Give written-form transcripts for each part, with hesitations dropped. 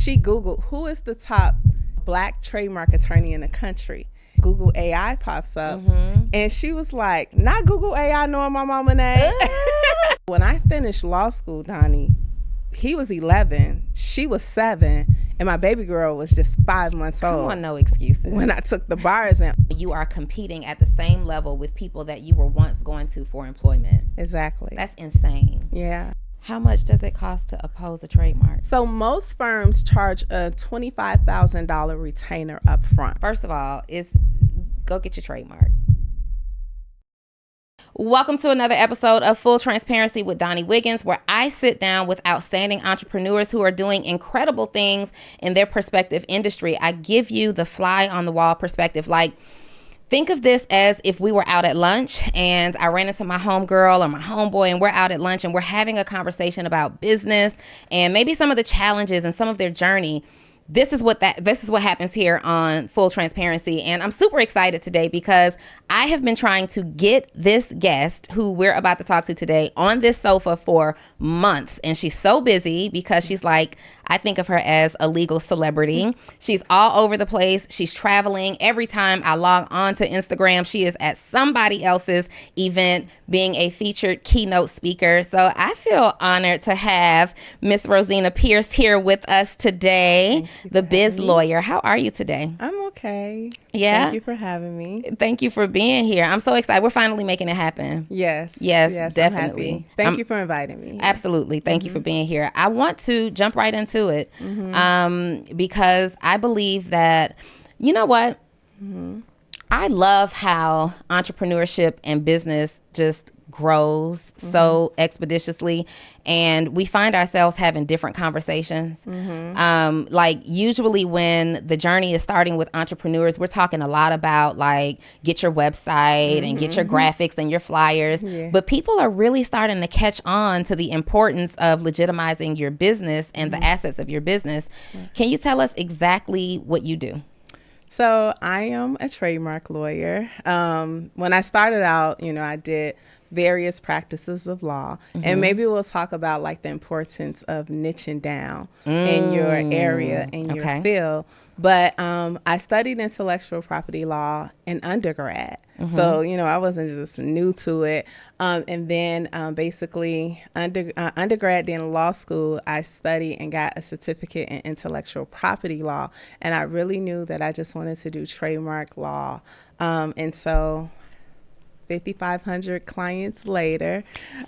she Googled who is the top Black trademark attorney in the country. Google AI pops up, and she was like, not Google AI knowing my mama name. When I finished law school, Donnie, he was 11, she was 7, and my baby girl was just 5 months old. Come on, no excuses. When I took the bar exam. You are competing at the same level with people that you were once going to for employment. Exactly. That's insane. Yeah. How much does it cost to oppose a trademark? So most firms charge a $25,000 retainer up front. First of all, go get your trademark. Welcome to another episode of Full Transparency with Donnie Wiggins, where I sit down with outstanding entrepreneurs who are doing incredible things in their respective industry. I give you the fly on the wall perspective. Like, think of this as if we were out at lunch and I ran into my homegirl or my homeboy and we're out at lunch and we're having a conversation about business and maybe some of the challenges and some of their journey. This is what happens here on Full Transparency. And I'm super excited today because I have been trying to get this guest who we're about to talk to today on this sofa for months. And she's so busy because she's like, I think of her as a legal celebrity. She's all over the place. She's traveling. Every time I log on to Instagram, she is at somebody else's event being a featured keynote speaker. So I feel honored to have Miss Rosezena Pierce here with us today. The biz lawyer. How are you today? I'm okay. Yeah. Thank you for having me. Thank you for being here. I'm so excited. We're finally making it happen. Yes, definitely. Thank you for inviting me. Absolutely. Thank you for being here. I want to jump right into it because I believe that, you know what? I love how entrepreneurship and business just grows so expeditiously, and we find ourselves having different conversations. Like usually when the journey is starting with entrepreneurs, we're talking a lot about like get your website and get your graphics and your flyers, but people are really starting to catch on to the importance of legitimizing your business and the assets of your business. Can you tell us exactly what you do? So I am a trademark lawyer. When I started out, I did various practices of law, and maybe we'll talk about like the importance of niching down in your area, in your field. But I studied intellectual property law in undergrad. So, I wasn't just new to it. And then basically undergrad, then law school, I studied and got a certificate in intellectual property law. And I really knew that I just wanted to do trademark law. And so 5,500 clients later.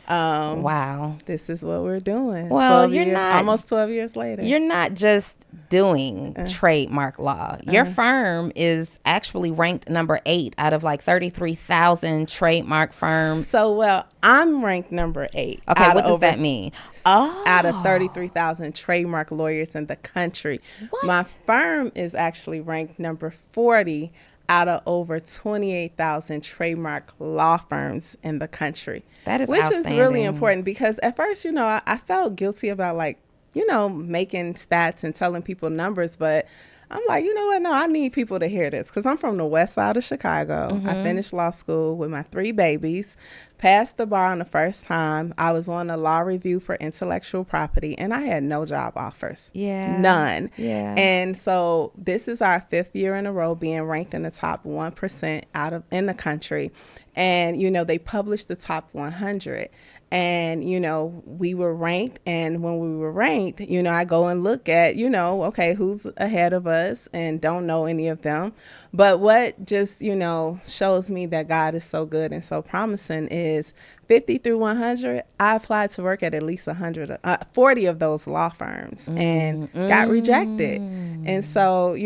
Wow. This is what we're doing. Well, almost 12 years later. You're not just doing trademark law. Your firm is actually ranked number 8 out of like 33,000 trademark firms. So, well, I'm ranked number 8. Okay, what does that mean? Out of 33,000 trademark lawyers in the country. What? My firm is actually ranked number 40 out of over 28,000 trademark law firms in the country. That is which outstanding. Is really important because at first, I felt guilty about making stats and telling people numbers, but I'm like, you know what? No, I need people to hear this because I'm from the west side of Chicago. I finished law school with my 3 babies, passed the bar on the first time. I was on a law review for intellectual property, and I had no job offers. Yeah. None. Yeah. And so this is our 5th year in a row being ranked in the top 1% in the country. And, they published the top 100. And, we were ranked. And when we were ranked, I go and look at, okay, who's ahead of us and don't know any of them. But what just, shows me that God is so good and so promising is 50 through 100, I applied to work at least 40 of those law firms and got rejected. And so,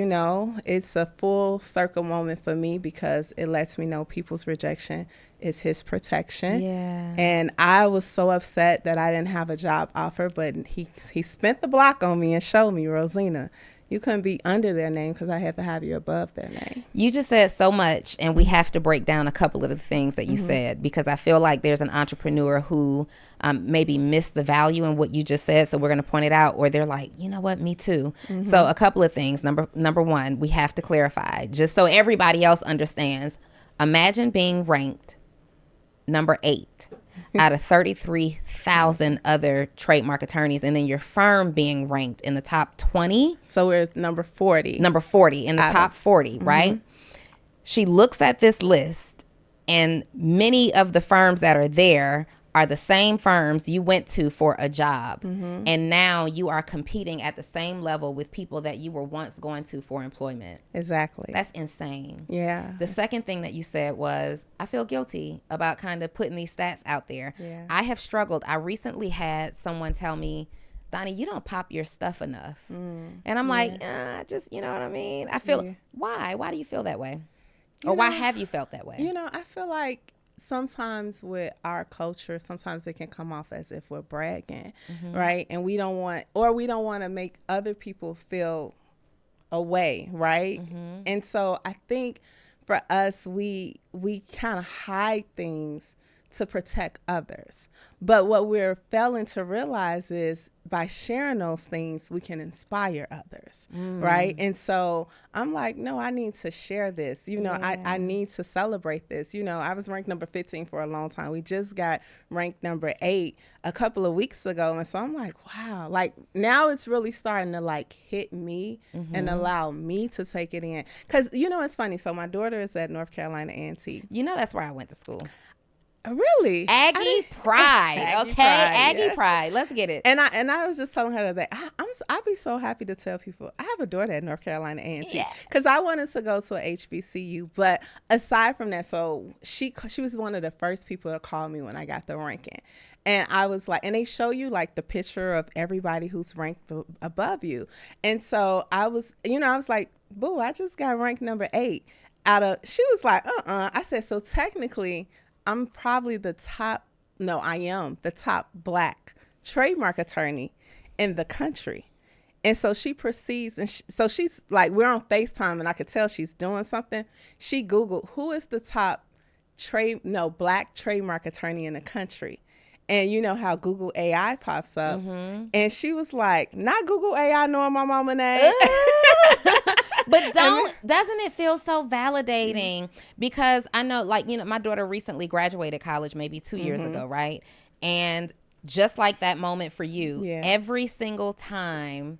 it's a full circle moment for me because it lets me know people's rejection is his protection. Yeah. And I was so upset that I didn't have a job offer, but he spent the block on me and showed me, Rosezena, you couldn't be under their name because I had to have you above their name. You just said so much, and we have to break down a couple of the things that you said because I feel like there's an entrepreneur who maybe missed the value in what you just said, so we're going to point it out, or they're like, you know what, me too. So a couple of things. Number one, we have to clarify, just so everybody else understands. Imagine being ranked number 8 out of 33,000 other trademark attorneys, and then your firm being ranked in the top 20. So we're number 40. Number 40 in the top 40, right? She looks at this list, and many of the firms that are there are the same firms you went to for a job. And now you are competing at the same level with people that you were once going to for employment. Exactly. That's insane. Yeah. The second thing that you said was, I feel guilty about kind of putting these stats out there. Yeah. I have struggled. I recently had someone tell me, Donnie, you don't pop your stuff enough. And I'm like, just, you know what I mean? I feel, why? Why do you feel that way? Or why have you felt that way? You know, I feel like sometimes with our culture, sometimes it can come off as if we're bragging, right? And we don't want to make other people feel away, right? And so I think for us, we kind of hide things to protect others. But what we're failing to realize is by sharing those things, we can inspire others, right? And so I'm like, no, I need to share this. You know, I need to celebrate this. You know, I was ranked number 15 for a long time. We just got ranked number 8 a couple of weeks ago. And so I'm like, wow, like now it's really starting to like hit me and allow me to take it in. Because, you know, it's funny. So my daughter is at North Carolina A&T. You know, that's where I went to school. Really? Aggie pride, Aggie okay? pride, Aggie yes. pride. Let's get it. And I was just telling her that I'd be so happy to tell people I have a daughter at North Carolina A&T because I wanted to go to a HBCU. But aside from that, so she was one of the first people to call me when I got the ranking. And I was like, and they show you like the picture of everybody who's ranked above you. And so I was like, boo, I just got ranked number 8 out of, she was like, I said, so technically I'm probably I am the top Black trademark attorney in the country. And so she proceeds, and so she's like, we're on FaceTime, and I could tell she's doing something. She Googled, who is the top Black trademark attorney in the country? And you know how Google AI pops up. And she was like, not Google AI knowing my mama name. But doesn't it feel so validating? Because I know, like, you know, my daughter recently graduated college maybe 2 years ago, right? And just like that moment for you, every single time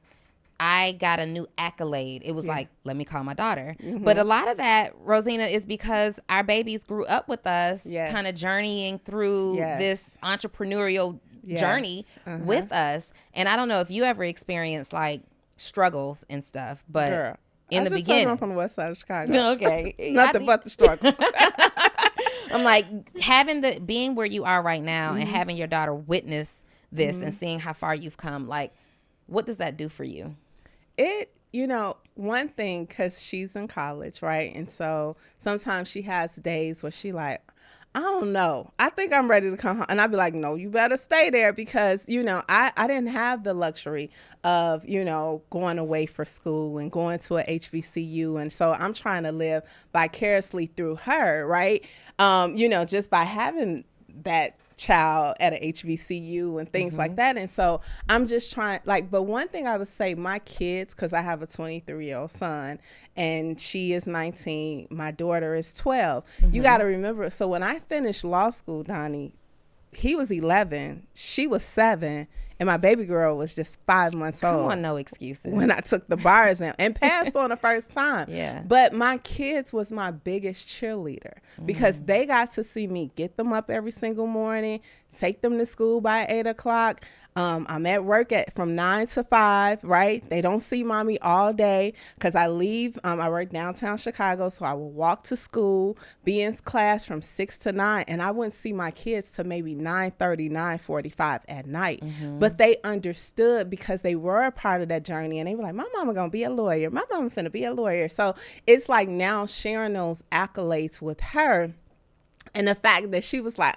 I got a new accolade, it was like, let me call my daughter. But a lot of that, Rosezena, is because our babies grew up with us, kind of journeying through this entrepreneurial journey with us. And I don't know if you ever experienced like struggles and stuff, but Girl, in the beginning, I'm from the west side of Chicago. Okay, Nothing but the struggle. I'm like, being where you are right now and having your daughter witness this and seeing how far you've come, like, what does that do for you? It, you know, one thing, because she's in college, right? And so sometimes she has days where she like, I don't know, I think I'm ready to come home. And I'd be like, no, you better stay there because, you know, I didn't have the luxury of, you know, going away for school and going to a HBCU. And so I'm trying to live vicariously through her, right? You know, just by having that child at a HBCU and things like that. And so I'm just trying, like, but one thing I would say, my kids, because I have a 23-year-old son and she is 19, my daughter is 12. You got to remember, so when I finished law school, Donnie, he was 11, she was 7, and my baby girl was just 5 months old. Come on, no excuses. When I took the bar exam and passed on the first time. Yeah. But my kids was my biggest cheerleader because they got to see me get them up every single morning, take them to school by 8 o'clock. I'm at work from 9 to 5, right? They don't see mommy all day because I leave. I work downtown Chicago, so I will walk to school, be in class from 6 to 9, and I wouldn't see my kids till maybe 9:30, 9:45 at night. But they understood because they were a part of that journey, and they were like, my mama gonna be a lawyer. My mama finna be a lawyer. So it's like now sharing those accolades with her, and the fact that she was like,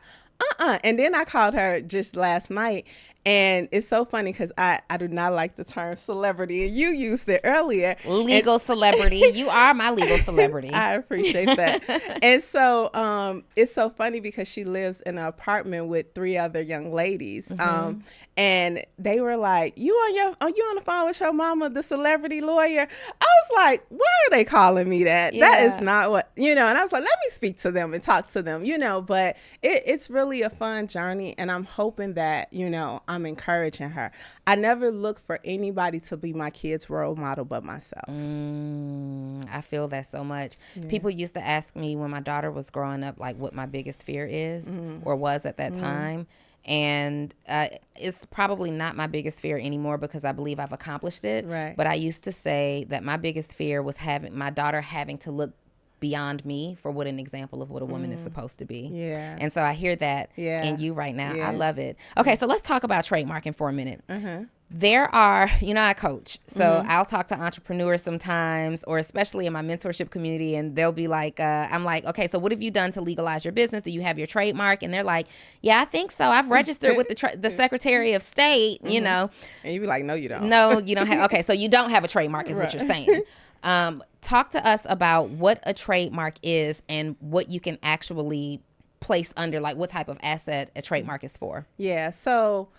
and then I called her just last night, and it's so funny because I do not like the term celebrity, and you used it earlier. Legal celebrity. You are my legal celebrity. I appreciate that. And so it's so funny because she lives in an apartment with 3 other young ladies. And they were like, you on the phone with your mama, the celebrity lawyer? I was was like, why are they calling me that? Yeah. That is not what, and I was like, let me speak to them and talk to them, but it's really a fun journey. And I'm hoping that, I'm encouraging her. I never look for anybody to be my kid's role model but myself. I feel that so much. Yeah. People used to ask me when my daughter was growing up, like what my biggest fear is or was at that time. And it's probably not my biggest fear anymore because I believe I've accomplished it. Right. But I used to say that my biggest fear was having my daughter having to look beyond me for what an example of what a woman is supposed to be. Yeah. And so I hear that in you right now. I love it. Okay, so let's talk about trademarking for a minute. There are, I coach, so I'll talk to entrepreneurs sometimes, or especially in my mentorship community, and they'll be like, I'm like, okay, so what have you done to legalize your business? Do you have your trademark? And they're like, yeah, I think so. I've registered with the Secretary of State, And you be like, no, you don't. No, you don't have. Okay, so you don't have a trademark is what you're saying. Talk to us about what a trademark is and what you can actually place under, like what type of asset a trademark is for. Yeah, so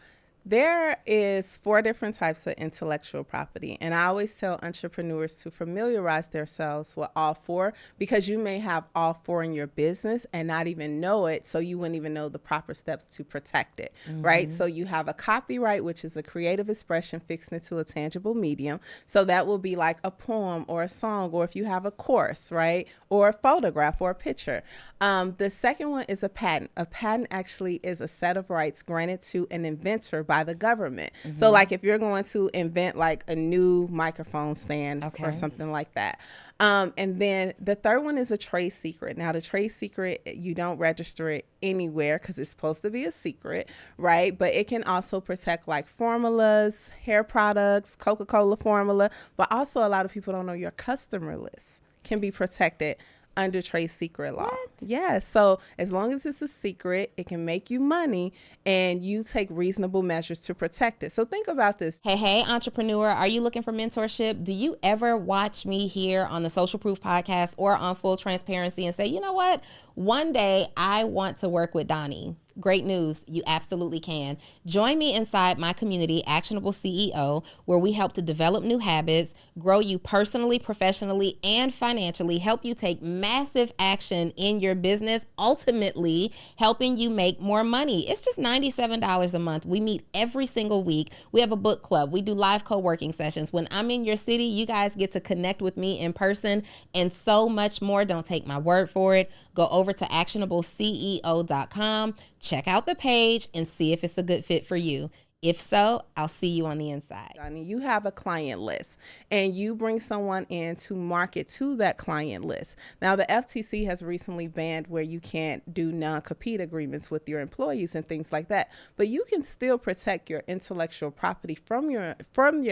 there is 4 different types of intellectual property, and I always tell entrepreneurs to familiarize themselves with all 4 because you may have all 4 in your business and not even know it, so you wouldn't even know the proper steps to protect it, right? So you have a copyright, which is a creative expression fixed into a tangible medium. So that will be like a poem or a song, or if you have a course, right? Or a photograph or a picture. The second one is a patent. A patent actually is a set of rights granted to an inventor by the government. So like if you're going to invent like a new microphone stand or something like that. And then the third one is a trade secret. Now the trade secret, you don't register it anywhere because it's supposed to be a secret, right? But it can also protect like formulas, hair products, Coca-Cola formula, but also a lot of people don't know your customer list can be protected under trade secret law. What? Yeah, so as long as it's a secret, it can make you money and you take reasonable measures to protect it. So think about this. Hey, entrepreneur, are you looking for mentorship? Do you ever watch me here on the Social Proof podcast or on Full Transparency and say, you know what? One day I want to work with Donnie. Great news. You absolutely can. Join me inside my community, Actionable CEO, where we help to develop new habits, grow you personally, professionally, and financially, help you take massive action in your business, ultimately helping you make more money. It's just $97 a month. We meet every single week. We have a book club. We do live co-working sessions. When I'm in your city, you guys get to connect with me in person and so much more. Don't take my word for it. Go over to actionableceo.com. Check out the page and see if it's a good fit for you. If so, I'll see you on the inside. Johnny, you have a client list and you bring someone in to market to that client list. Now, the FTC has recently banned where you can't do non-compete agreements with your employees and things like that, but you can still protect your intellectual property from your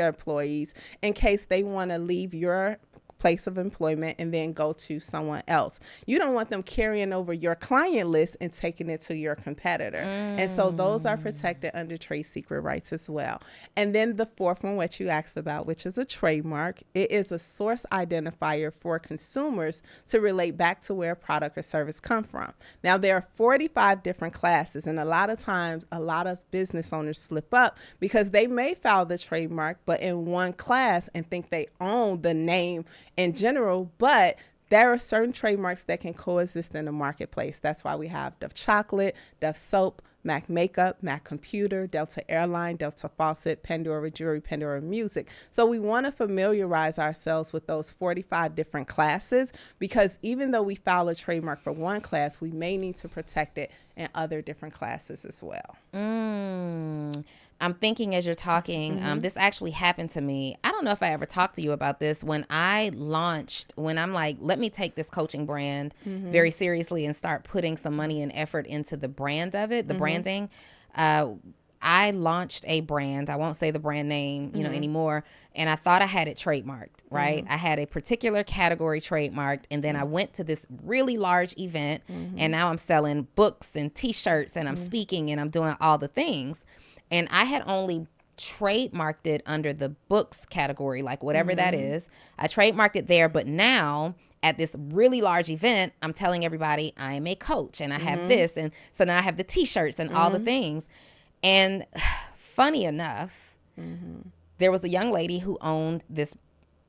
employees in case they want to leave your place of employment and then go to someone else. You don't want them carrying over your client list and taking it to your competitor. And so those are protected under trade secret rights as well. And then the fourth one, what you asked about, which is a trademark. It is a source identifier for consumers to relate back to where a product or service come from. Now, there are 45 different classes, and a lot of times, a lot of business owners slip up because they may file the trademark, but in one class and think they own the name in general, but there are certain trademarks that can coexist in the marketplace. That's why we have Dove Chocolate, Dove Soap, Mac Makeup, Mac Computer, Delta Airline, Delta Faucet, Pandora Jewelry, Pandora Music. So we want to familiarize ourselves with those 45 different classes because even though we file a trademark for one class, we may need to protect it in other different classes as well. I'm thinking as you're talking, this actually happened to me. I don't know if I ever talked to you about this. When I'm like, let me take this coaching brand very seriously and start putting some money and effort into the brand of it, the branding. I launched a brand. I won't say the brand name, anymore. And I thought I had it trademarked, right? I had a particular category trademarked. And then I went to this really large event and now I'm selling books and t-shirts and I'm speaking and I'm doing all the things. And I had only trademarked it under the books category, like whatever that is. I trademarked it there. But now at this really large event, I'm telling everybody I am a coach and I have this. And so now I have the t-shirts and all the things. And funny enough, there was a young lady who owned this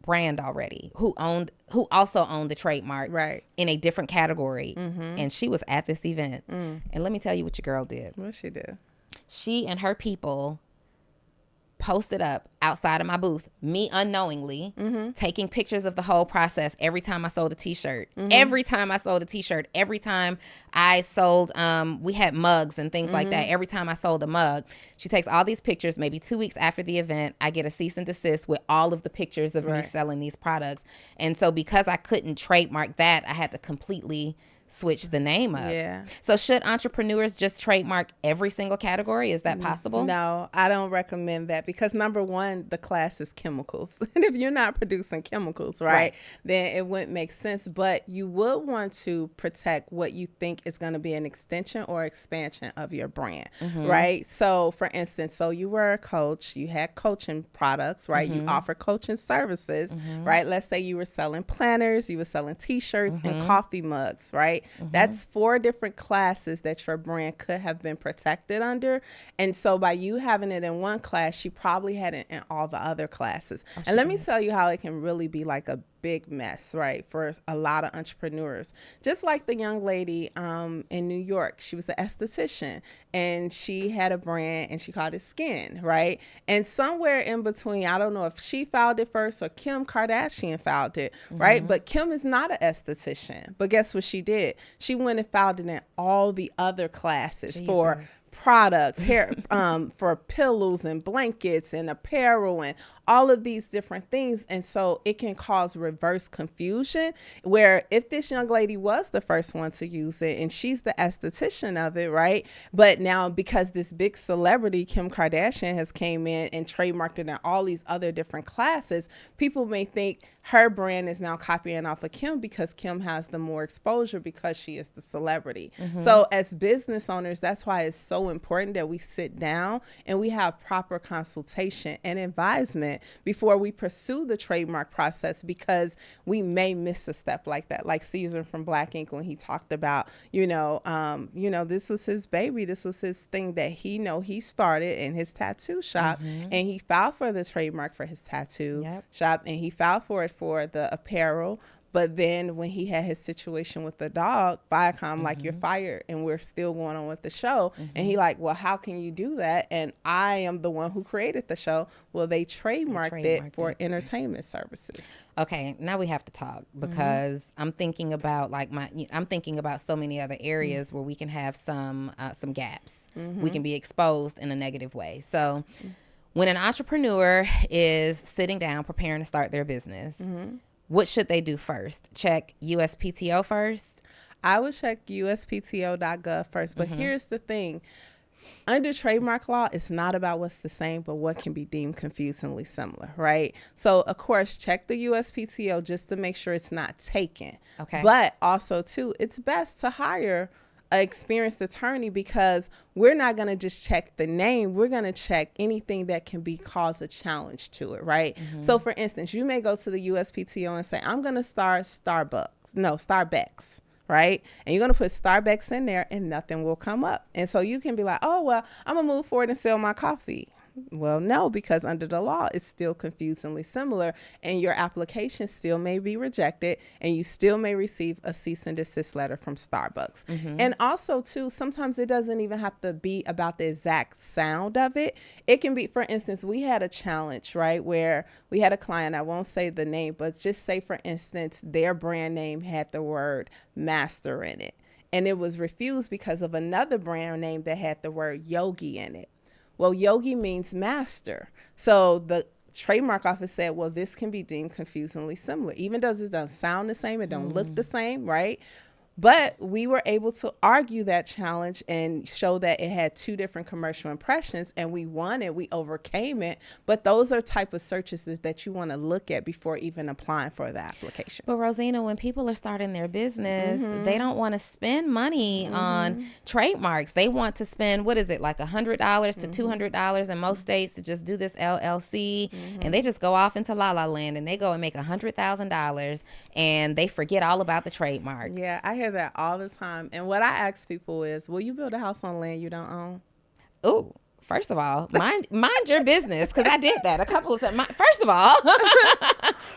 brand already who also owned the trademark Right. in a different category. And she was at this event. And let me tell you what your girl did. What she did? She and her people posted up outside of my booth, me unknowingly taking pictures of the whole process every time I sold a t-shirt. Every time I sold a t-shirt, every time I sold, we had mugs and things like that. Every time I sold a mug, she takes all these pictures. Maybe 2 weeks after the event, I get a cease and desist with all of the pictures of me selling these products. And so because I couldn't trademark that, I had to completely switch the name up. Yeah. So should entrepreneurs just trademark every single category? Is that possible? No, I don't recommend that because number one, the class is chemicals. And if you're not producing chemicals, right, then it wouldn't make sense. But you would want to protect what you think is going to be an extension or expansion of your brand, right? So for instance, so you were a coach, you had coaching products, right? You offer coaching services, right? Let's say you were selling planners, you were selling t-shirts and coffee mugs, right? That's 4 different classes that your brand could have been protected under. And so by you having it in one class, she probably had it in all the other classes. And let me tell you how it can really be like a big mess, right, for a lot of entrepreneurs. Just like the young lady in New York, she was an esthetician and she had a brand and she called it Skin, right? And somewhere in between, I don't know if she filed it first or Kim Kardashian filed it, right? But Kim is not an esthetician. But guess what she did? She went and filed it in all the other classes for products, hair, for pillows and blankets and apparel and all of these different things. And so it can cause reverse confusion where if this young lady was the first one to use it and she's the esthetician of it, right? But now because this big celebrity, Kim Kardashian, has came in and trademarked it in all these other different classes, people may think her brand is now copying off of Kim because Kim has the more exposure because she is the celebrity. So as business owners, that's why it's so important that we sit down and we have proper consultation and advisement before we pursue the trademark process, because we may miss a step like that. Like Caesar from Black Ink, when he talked about, this was his baby. This was his thing that he started in his tattoo shop, and he filed for the trademark for his tattoo shop, and he filed for it for the apparel. But then when he had his situation with the dog, Viacom, like, you're fired and we're still going on with the show. And he like, well, how can you do that? And I am the one who created the show. Well, they trademarked it for entertainment services. Okay, now we have to talk because I'm thinking about I'm thinking about so many other areas where we can have some gaps. We can be exposed in a negative way. So when an entrepreneur is sitting down preparing to start their business, what should they do first? Check USPTO first? I would check USPTO.gov first. But here's the thing. Under trademark law, it's not about what's the same, but what can be deemed confusingly similar, right? So, of course, check the USPTO just to make sure it's not taken. Okay. But also, too, it's best to hire an experienced attorney, because we're not going to just check the name. We're going to check anything that can cause a challenge to it, right? So for instance, you may go to the USPTO and say, I'm going to start Starbucks, right? And you're going to put Starbucks in there and nothing will come up. And so you can be like, oh, well, I'm going to move forward and sell my coffee. Well, no, because under the law, it's still confusingly similar, and your application still may be rejected, and you still may receive a cease and desist letter from Starbucks. And also, too, sometimes it doesn't even have to be about the exact sound of it. It can be, for instance, we had a challenge, right, where we had a client, I won't say the name, but just say, for instance, their brand name had the word master in it, and it was refused because of another brand name that had the word yogi in it. Well, yogi means master. So the trademark office said, well, this can be deemed confusingly similar. Even though it doesn't sound the same, it don't look the same, right? But we were able to argue that challenge and show that it had 2 different commercial impressions, and we won it. We overcame it. But those are type of searches that you want to look at before even applying for the application. But Rosezena, when people are starting their business, they don't want to spend money on trademarks. They want to spend, what is it, like $100 to $200 in most states to just do this LLC, and they just go off into La La Land and they go and make $100,000 and they forget all about the trademark. Yeah, I hear that all the time. And what I ask people is, will you build a house on land you don't own? Ooh, First of all, mind your business, because I did that a couple of times. First of all,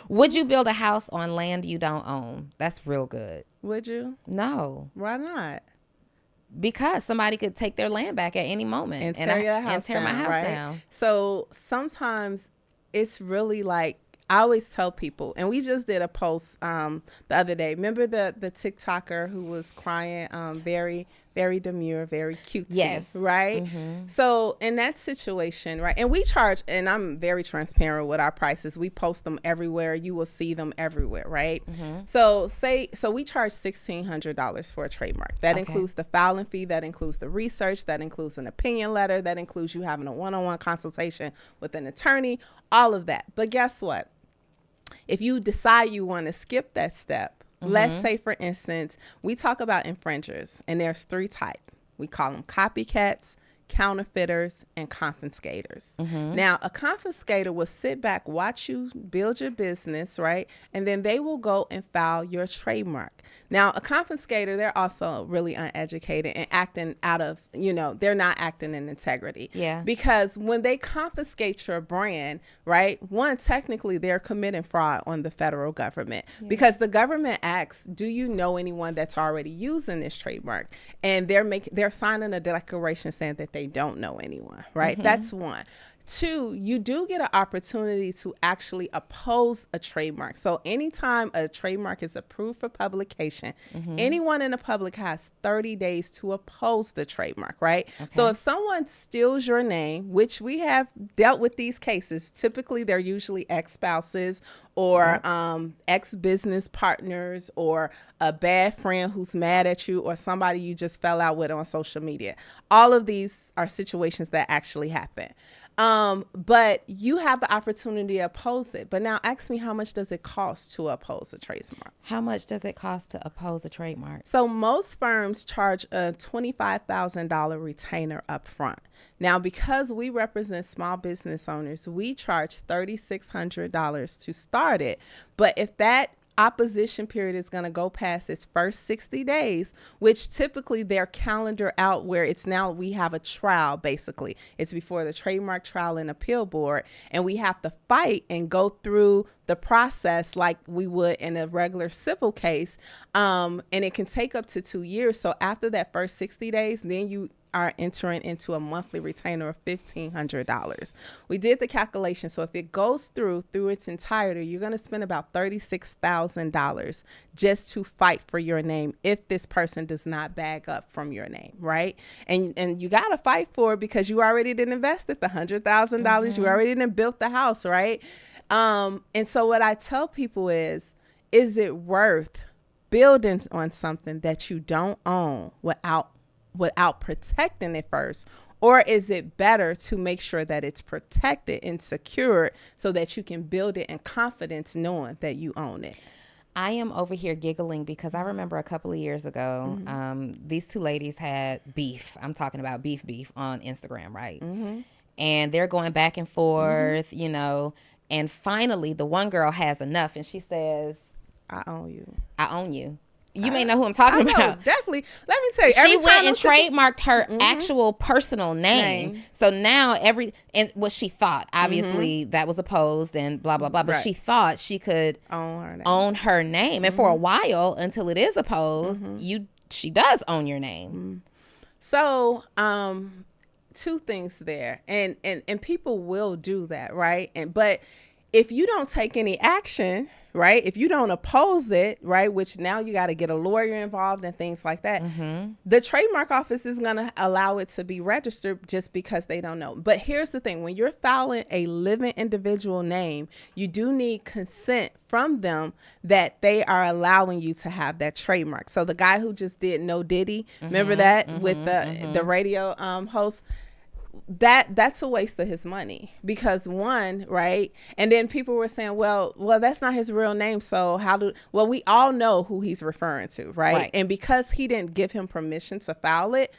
would you build a house on land you don't own? That's real good. Would you? No. Why not? Because somebody could take their land back at any moment And tear my house down. So sometimes it's really like, I always tell people, and we just did a post the other day. Remember the TikToker who was crying, very, very demure, very cutesy, yes, right? So in that situation, right, and we charge, and I'm very transparent with our prices. We post them everywhere. You will see them everywhere, right? So we charge $1,600 for a trademark. That includes the filing fee, that includes the research, that includes an opinion letter, that includes you having a one-on-one consultation with an attorney, all of that. But guess what? If you decide you want to skip that step, let's say, for instance, we talk about infringers, and there's 3 types. We call them copycats, counterfeiters, and confiscators. Now, a confiscator will sit back, watch you build your business, right? And then they will go and file your trademark. Now, a confiscator, they're also really uneducated and acting out of, they're not acting in integrity. Yeah. Because when they confiscate your brand, right, one, technically they're committing fraud on the federal government, because the government asks, do you know anyone that's already using this trademark? And they're signing a declaration saying that they don't know anyone, right? That's one. 2, you do get an opportunity to actually oppose a trademark. So anytime a trademark is approved for publication, anyone in the public has 30 days to oppose the trademark, right? So if someone steals your name, which we have dealt with these cases, typically they're usually ex-spouses or ex-business partners or a bad friend who's mad at you or somebody you just fell out with on social media. All of these are situations that actually happen. But you have the opportunity to oppose it. But now ask me, how much does it cost to oppose a trademark? How much does it cost to oppose a trademark? So most firms charge a $25,000 retainer up front. Now, because we represent small business owners, we charge $3,600 to start it. But if that opposition period is going to go past its first 60 days, which typically they're calendar out, where it's now we have a trial. Basically, it's before the Trademark Trial and Appeal Board, and we have to fight and go through the process like we would in a regular civil case, and it can take up to 2 years. So after that first 60 days, then you are entering into a monthly retainer of $1,500. We did the calculation. So if it goes through its entirety, you're going to spend about $36,000 just to fight for your name if this person does not bag up from your name, right? And you got to fight for it because you already didn't invest the $100,000. You already didn't build the house, right? And so what I tell people is it worth building on something that you don't own without protecting it first? Or is it better to make sure that it's protected and secured so that you can build it in confidence knowing that you own it? I am over here giggling because I remember a couple of years ago, these 2 ladies had beef. I'm talking about beef on Instagram, right? And they're going back and forth, and finally the one girl has enough and she says, I own you. I own you. You may know who I'm talking about. Definitely. Let me tell you. She went and trademarked her actual personal name. So now and what she thought, obviously that was opposed and blah, blah, blah. But she thought she could own her name. And for a while, until it is opposed, she does own your name. So, 2 things there. And people will do that, right? But if you don't take any action, right, if you don't oppose it, right, which now you got to get a lawyer involved and things like that, the trademark office is going to allow it to be registered just because they don't know. But here's the thing. When you're filing a living individual name, you do need consent from them that they are allowing you to have that trademark. So the guy who just did No Diddy, remember that with the radio host? That's a waste of his money because one, right? And then people were saying, well, that's not his real name. So we all know who he's referring to, right? And because he didn't give him permission to file it,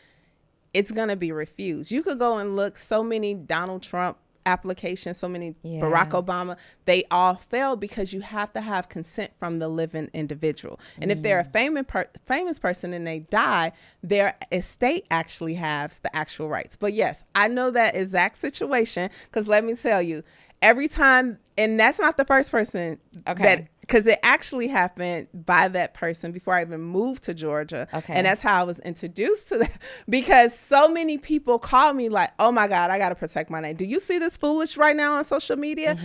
it's going to be refused. You could go and look so many Donald Trump applications, so many Yeah. Barack Obama, they all fail because you have to have consent from the living individual. And if they're a famous person and they die, their estate actually has the actual rights. But yes, I know that exact situation, because let me tell you, every time, and that's not the first person that, because it actually happened by that person before I even moved to Georgia. Okay. And that's how I was introduced to that, because so many people call me like, oh my God, I got to protect my name. Do you see this foolish right now on social media?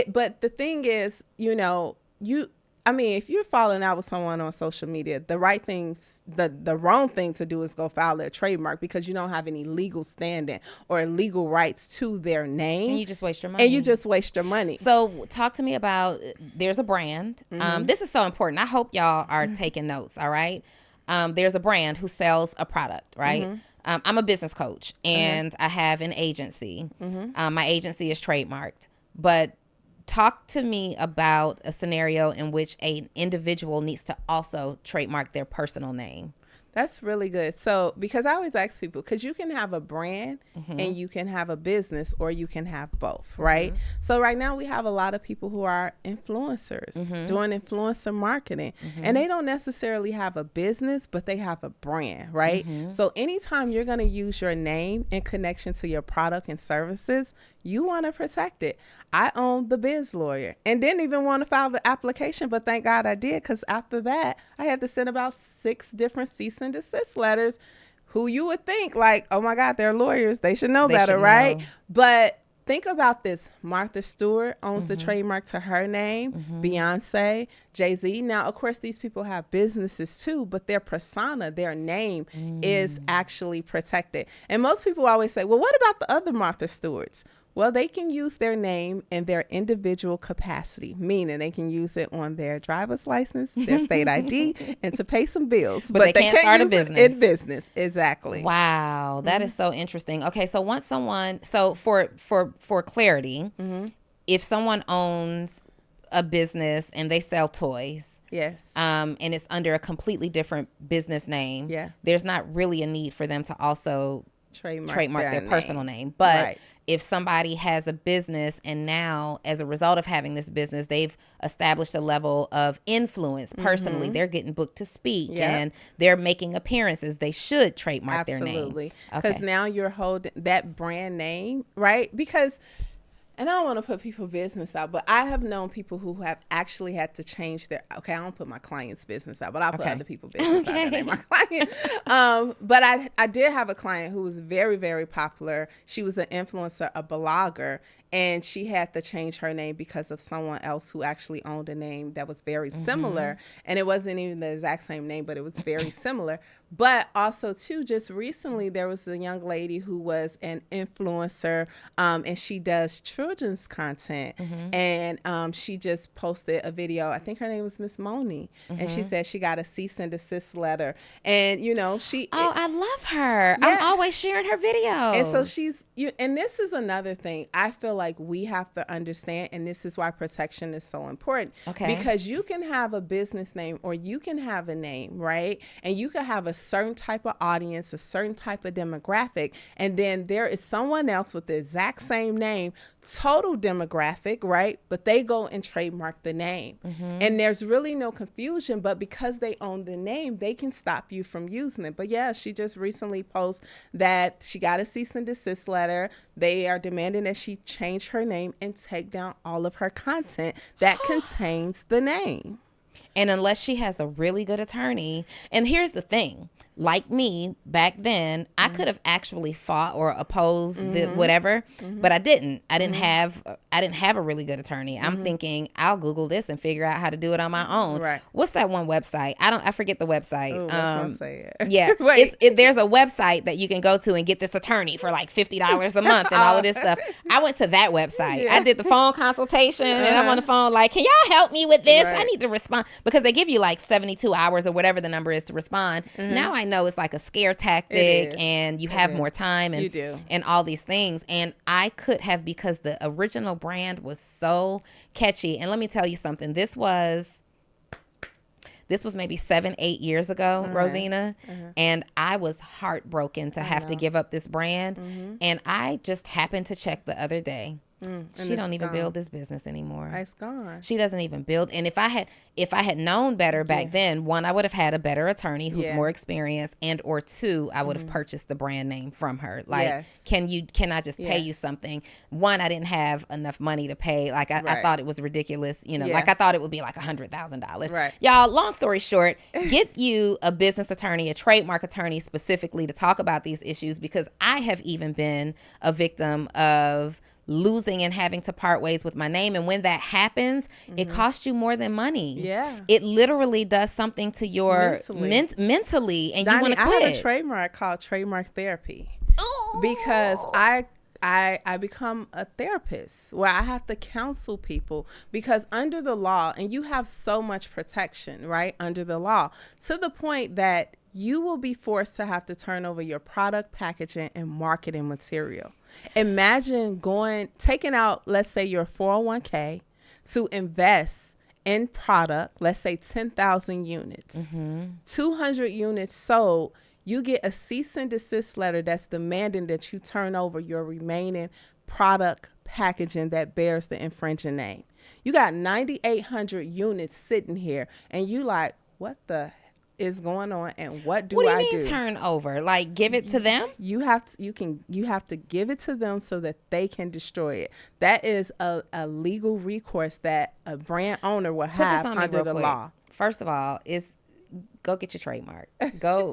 But the thing is, you know, if you're falling out with someone on social media, the right things, the wrong thing to do is go file their trademark, because you don't have any legal standing or legal rights to their name. And you just waste your money. So talk to me about, there's a brand. This is so important. I hope y'all are taking notes. All right. There's a brand who sells a product, right? I'm a business coach, and I have an agency. My agency is trademarked, but talk to me about a scenario in which an individual needs to also trademark their personal name. That's really good. So, because I always ask people, because you can have a brand and you can have a business, or you can have both, right? So right now we have a lot of people who are influencers doing influencer marketing, and they don't necessarily have a business, but they have a brand, right? So anytime you're going to use your name in connection to your product and services, you want to protect it. I owned the Biz Lawyer and didn't even want to file the application, but thank God I did, because after that, I had to send about 6 different cease and desist letters, who you would think like, oh my God, they're lawyers, they should know better, right? But think about this. Martha Stewart owns the trademark to her name, Beyonce, Jay-Z. Now, of course, these people have businesses too, but their persona, their name is actually protected. And most people always say, well, what about the other Martha Stewarts? Well, they can use their name in their individual capacity, meaning they can use it on their driver's license, their state ID, and to pay some bills. But they can't start a business. In business, exactly. Wow, that is so interesting. Okay, so once someone, so for clarity, if someone owns a business and they sell toys, yes, and it's under a completely different business name, there's not really a need for them to also trademark their personal name. But if somebody has a business and now, as a result of having this business, they've established a level of influence personally, they're getting booked to speak and they're making appearances, they should trademark their name. Absolutely. Because now you're holding that brand name, right? Because, and I don't want to put people's business out, but I have known people who have actually had to change their, I don't put my client's business out, but I'll put other people's business out that ain't my client. But I did have a client who was very, very popular. She was an influencer, a blogger, and she had to change her name because of someone else who actually owned a name that was very similar. And it wasn't even the exact same name, but it was very similar. But also, too, just recently, there was a young lady who was an influencer, and she does children's content. And she just posted a video. I think her name was Miss Moni. And she said she got a cease and desist letter. And, you know, I love her. Yeah. I'm always sharing her videos. And so and this is another thing I feel like we have to understand, and this is why protection is so important. Because you can have a business name, or you can have a name, right? And you can have a certain type of audience, a certain type of demographic, and then there is someone else with the exact same name, total demographic, right? But they go and trademark the name. And there's really no confusion, but because they own the name, they can stop you from using it. But yeah, she just recently posted that she got a cease and desist letter. They are demanding that she change her name and take down all of her content that contains the name. And unless she has a really good attorney, and here's the thing, like me back then, I could have actually fought or opposed the whatever, but I didn't. I didn't have a really good attorney. I'm thinking I'll Google this and figure out how to do it on my own. Right. What's that one website? I forget the website. Ooh, say it. Yeah. There's a website that you can go to and get this attorney for like $50 a month and all of this stuff. I went to that website. I did the phone consultation and I'm on the phone like, can y'all help me with this? I need to respond, because they give you like 72 hours or whatever the number is to respond. Now I know it's like a scare tactic and you have more time and, you do. And all these things. And I could have, because the original brand was so catchy. And let me tell you something, this was This was maybe 7-8 years ago, Rosezena. And I was heartbroken to have to give up this brand. And I just happened to check the other day. She don't even build this business anymore. It's gone. She doesn't even build. And if I had known better back then, one, I would have had a better attorney who's more experienced, and or two, I would have purchased the brand name from her. Like, can I just pay you something? One, I didn't have enough money to pay. Like I thought it was ridiculous. Like I thought it would be like $100,000. Right. Y'all, long story short, get you a business attorney, a trademark attorney specifically to talk about these issues, because I have even been a victim of losing and having to part ways with my name. And when that happens, it costs you more than money. Yeah. It literally does something to your mentally, and Donnie, you want to quit. I have a trademark called Trademark Therapy. Because I become a therapist where I have to counsel people, because under the law, and you have so much protection, right, under the law, to the point that you will be forced to have to turn over your product, packaging, and marketing material. Imagine taking out, let's say, your 401k to invest in product, let's say 10,000 units, 200 units sold. You get a cease and desist letter that's demanding that you turn over your remaining product packaging that bears the infringing name. You got 9,800 units sitting here, and you like, what the is going on, and what do I do? What do you mean turn over? Like, give it to them? You have to give it to them so that they can destroy it. That is a legal recourse that a brand owner will have under the law. First of all, go get your trademark. Go.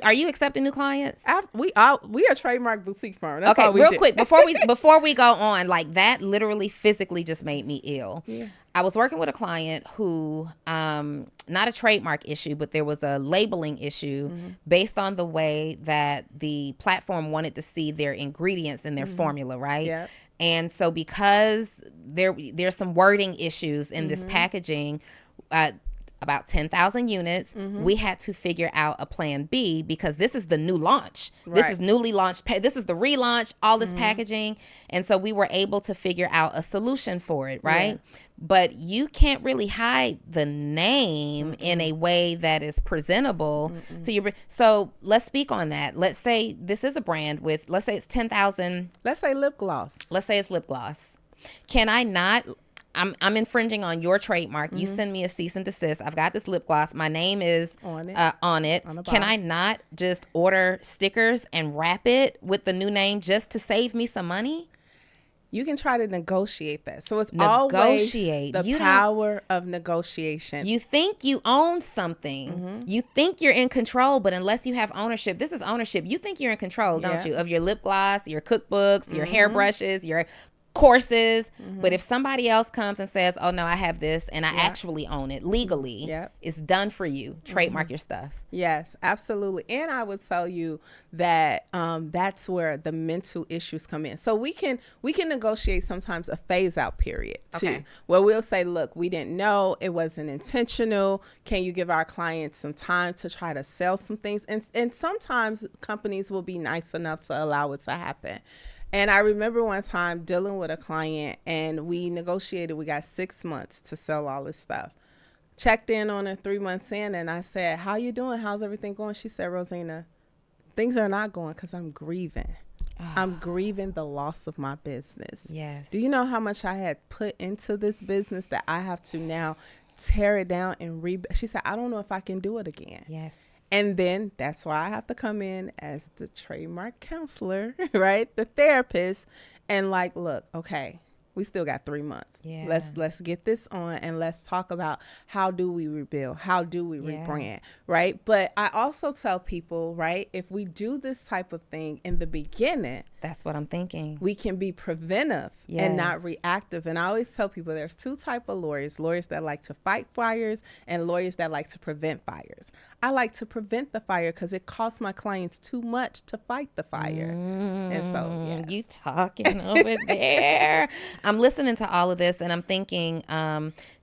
Are you accepting new clients? We are trademark boutique firm. That's all we real do. quick before we go on, like, that literally physically just made me ill. Yeah. I was working with a client who, not a trademark issue, but there was a labeling issue based on the way that the platform wanted to see their ingredients in their formula, right? Yeah. And so because there's some wording issues in this packaging, about 10,000 units, we had to figure out a plan B, because this is the new launch. Right. This is newly launched. This is the relaunch, all this packaging. And so we were able to figure out a solution for it, right? Yeah. But you can't really hide the name in a way that is presentable to your. So let's speak on that. Let's say this is a brand with, let's say it's 10,000. Let's say lip gloss. Let's say it's lip gloss. Can I not? I'm infringing on your trademark. You send me a cease and desist. I've got this lip gloss. My name is on it. Can I not just order stickers and wrap it with the new name just to save me some money? You can try to negotiate that. So it's always the power of negotiation. You think you own something. You think you're in control, but unless you have ownership, this is ownership. You think you're in control, don't you? Of your lip gloss, your cookbooks, your hairbrushes, your courses. But if somebody else comes and says, oh no, I have this and I actually own it legally, it's done for you. Trademark your stuff. Yes, absolutely. And I would tell you that that's where the mental issues come in. So we can negotiate sometimes a phase out period too, where we'll say, look, we didn't know, it wasn't intentional. Can you give our clients some time to try to sell some things? And sometimes companies will be nice enough to allow it to happen. And I remember one time dealing with a client, and we negotiated. We got 6 months to sell all this stuff. Checked in on her 3 months in, and I said, how you doing? How's everything going? She said, Rosezena, things are not going because I'm grieving. I'm grieving the loss of my business. Yes. Do you know how much I had put into this business that I have to now tear it down and rebuild? She said, I don't know if I can do it again. Yes. And then that's why I have to come in as the trademark counselor, right? The therapist, and like, look, okay, we still got 3 months. Yeah. Let's get this on, and let's talk about how do we rebuild? How do we rebrand, right? But I also tell people, right, if we do this type of thing in the beginning, that's what I'm thinking. We can be preventive and not reactive. And I always tell people there's two types of lawyers that like to fight fires and lawyers that like to prevent fires. I like to prevent the fire because it costs my clients too much to fight the fire. And so, you talking over there. I'm listening to all of this and I'm thinking,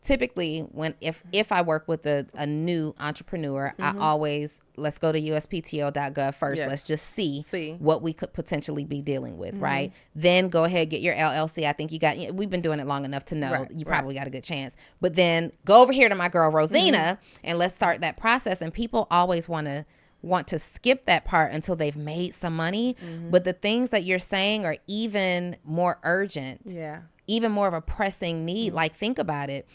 typically when if I work with a new entrepreneur, I always, let's go to uspto.gov first. Yes. Let's just see See. what we could potentially be dealing with, right? Then go ahead, get your LLC. I think we've been doing it long enough to know you probably got a good chance. But then go over here to my girl Rosezena and let's start that process. And people always want to skip that part until they've made some money. But the things that you're saying are even more urgent. Yeah. Even more of a pressing need. Like, think about it.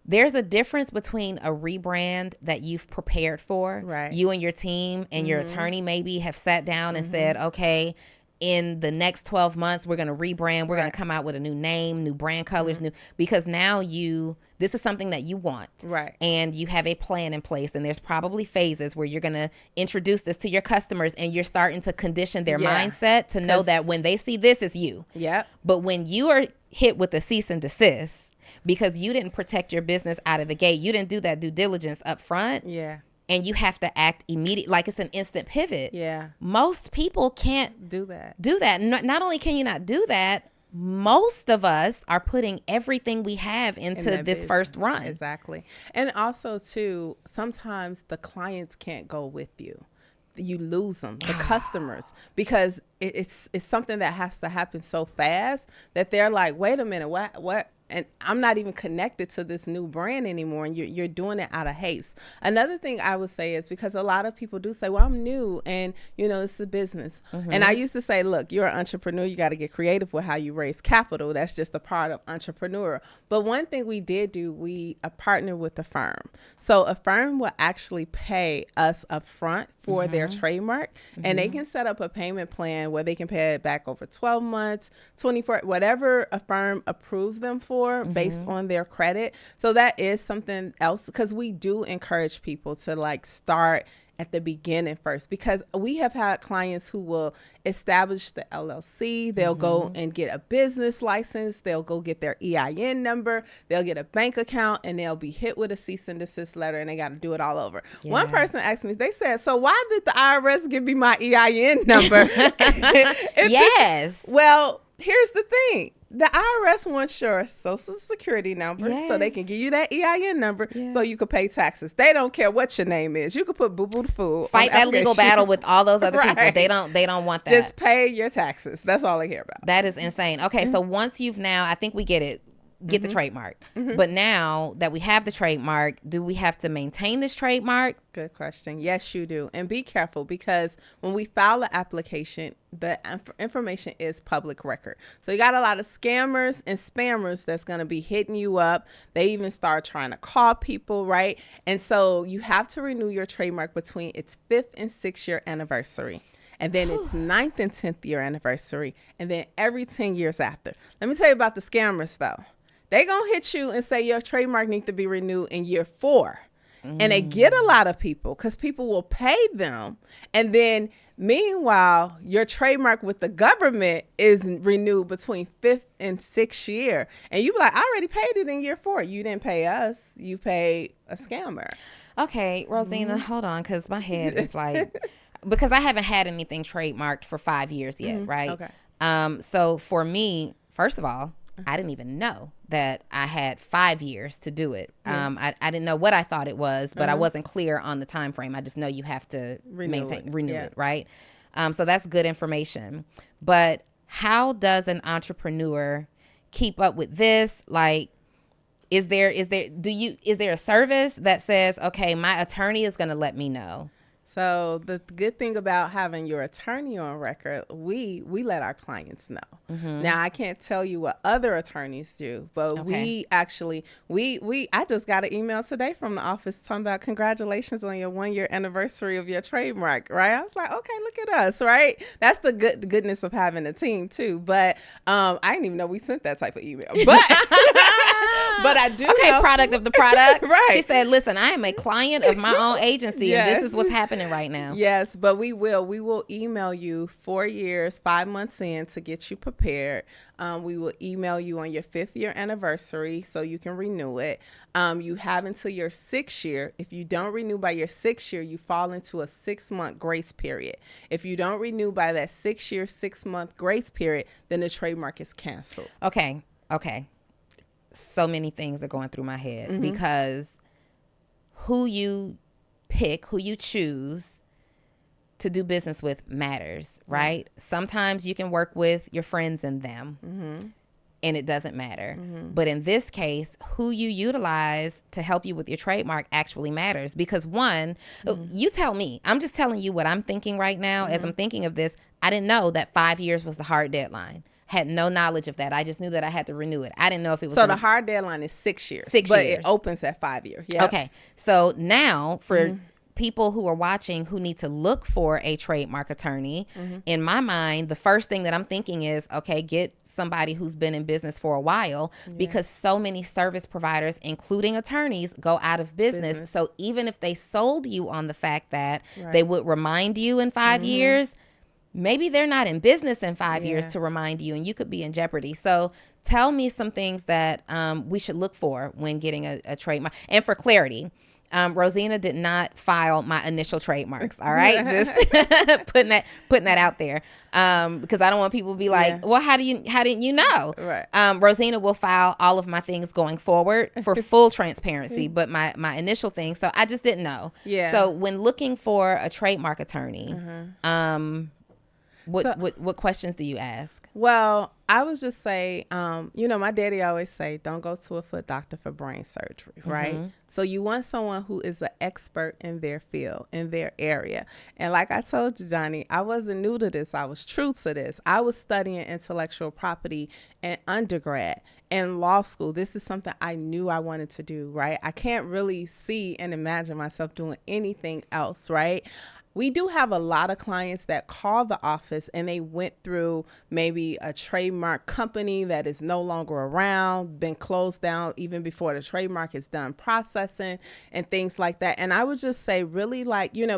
There's a difference between a rebrand that you've prepared for. Right. You and your team and your attorney maybe have sat down and said, okay, in the next 12 months, we're going to rebrand. We're going to come out with a new name, new brand colors, because now this is something that you want. Right. And you have a plan in place. And there's probably phases where you're going to introduce this to your customers and you're starting to condition their mindset to know that when they see this, it's you. Yep. But when you are hit with a cease and desist because you didn't protect your business out of the gate, you didn't do that due diligence up front. Yeah. And you have to act immediately, like it's an instant pivot. Yeah. Most people can't Do that. Not only can you not do that, most of us are putting everything we have into this business. first run. Exactly. And also, too, sometimes the clients can't go with you. You lose them, the customers, because it's something that has to happen so fast that they're like, wait a minute, what? And I'm not even connected to this new brand anymore. And you're doing it out of haste. Another thing I would say is because a lot of people do say, well, I'm new and, it's a business. And I used to say, look, you're an entrepreneur. You got to get creative with how you raise capital. That's just a part of entrepreneur. But one thing we did do, we partnered with a firm. So a firm will actually pay us up front for their trademark. And they can set up a payment plan where they can pay it back over 12 months, 24, whatever a firm approved them for based on their credit. So that is something else, because we do encourage people to like start at the beginning first, because we have had clients who will establish the LLC. They'll go and get a business license. They'll go get their EIN number. They'll get a bank account, and they'll be hit with a cease and desist letter, and they got to do it all over. Yeah. One person asked me, they said, so why did the IRS give me my EIN number? Yes. Well, here's the thing. The IRS wants your social security number so they can give you that EIN number so you can pay taxes. They don't care what your name is. You can put Boo Boo the Fool. Fight that legal battle with all those other people. They don't want that. Just pay your taxes. That's all they care about. That is insane. Okay, so once you've now, I think we get it. Get the trademark. But now that we have the trademark, do we have to maintain this trademark? Good question. Yes, you do. And be careful, because when we file an application, the information is public record. So you got a lot of scammers and spammers that's going to be hitting you up. They even start trying to call people, right? And so you have to renew your trademark between its 5th and 6th year anniversary. And then it's 9th and 10th year anniversary. And then every 10 years after. Let me tell you about the scammers, though. They going to hit you and say your trademark needs to be renewed in year 4. And they get a lot of people because people will pay them. And then meanwhile, your trademark with the government is renewed between 5th and 6th year. And you be like, I already paid it in year 4. You didn't pay us. You paid a scammer. Okay, Rosezena, hold on, because my head is like, because I haven't had anything trademarked for 5 years yet, right? Okay. So for me, first of all, I didn't even know that I had 5 years to do it. I didn't know what I thought it was, but I wasn't clear on the time frame. I just know you have to renew it, right? So that's good information. But how does an entrepreneur keep up with this? Like, is there a service that says, okay, my attorney is going to let me know? So the good thing about having your attorney on record, we let our clients know. Now, I can't tell you what other attorneys do, but we actually, I just got an email today from the office talking about congratulations on your 1-year anniversary of your trademark, right? I was like, okay, look at us, right? That's the goodness of having a team too. But I didn't even know we sent that type of email. But but I do know. Product of the product. Right. She said, listen, I am a client of my own agency, and this is what's happening right now. Yes, but we will email you 4 years, 5 months in to get you prepared. We will email you on your 5th year anniversary so you can renew it. You have until your 6th year. If you don't renew by your 6th year, you fall into a 6-month grace period. If you don't renew by that 6-year, 6-month grace period, then the trademark is canceled. Okay. so many things are going through my head because who you pick, who you choose to do business with matters, right? Sometimes you can work with your friends and them and it doesn't matter. But in this case, who you utilize to help you with your trademark actually matters because one, you tell me, I'm just telling you what I'm thinking right now as I'm thinking of this. I didn't know that 5 years was the hard deadline. Had no knowledge of that. I just knew that I had to renew it. I didn't know if it was. So the hard deadline is 6 years. 6 but years. It opens at 5 years. Yeah. Okay. So now for people who are watching who need to look for a trademark attorney, in my mind, the first thing that I'm thinking is, okay, get somebody who's been in business for a while because so many service providers, including attorneys, go out of business. So even if they sold you on the fact that they would remind you in 5 years, maybe they're not in business in 5 years to remind you and you could be in jeopardy. So tell me some things that we should look for when getting a trademark. And for clarity, Rosezena did not file my initial trademarks. All right. Just putting that out there. Because I don't want people to be like, well, how didn't you know? Right. Rosezena will file all of my things going forward for full transparency, but my initial thing. So I just didn't know. Yeah. So when looking for a trademark attorney, what questions do you ask? Well, I would just say, my daddy always say, don't go to a foot doctor for brain surgery, right? So you want someone who is an expert in their field, in their area. And like I told you, Johnny, I wasn't new to this. I was true to this. I was studying intellectual property in undergrad and law school. This is something I knew I wanted to do, right? I can't really see and imagine myself doing anything else, right? We do have a lot of clients that call the office and they went through maybe a trademark company that is no longer around, been closed down even before the trademark is done processing and things like that. And I would just say really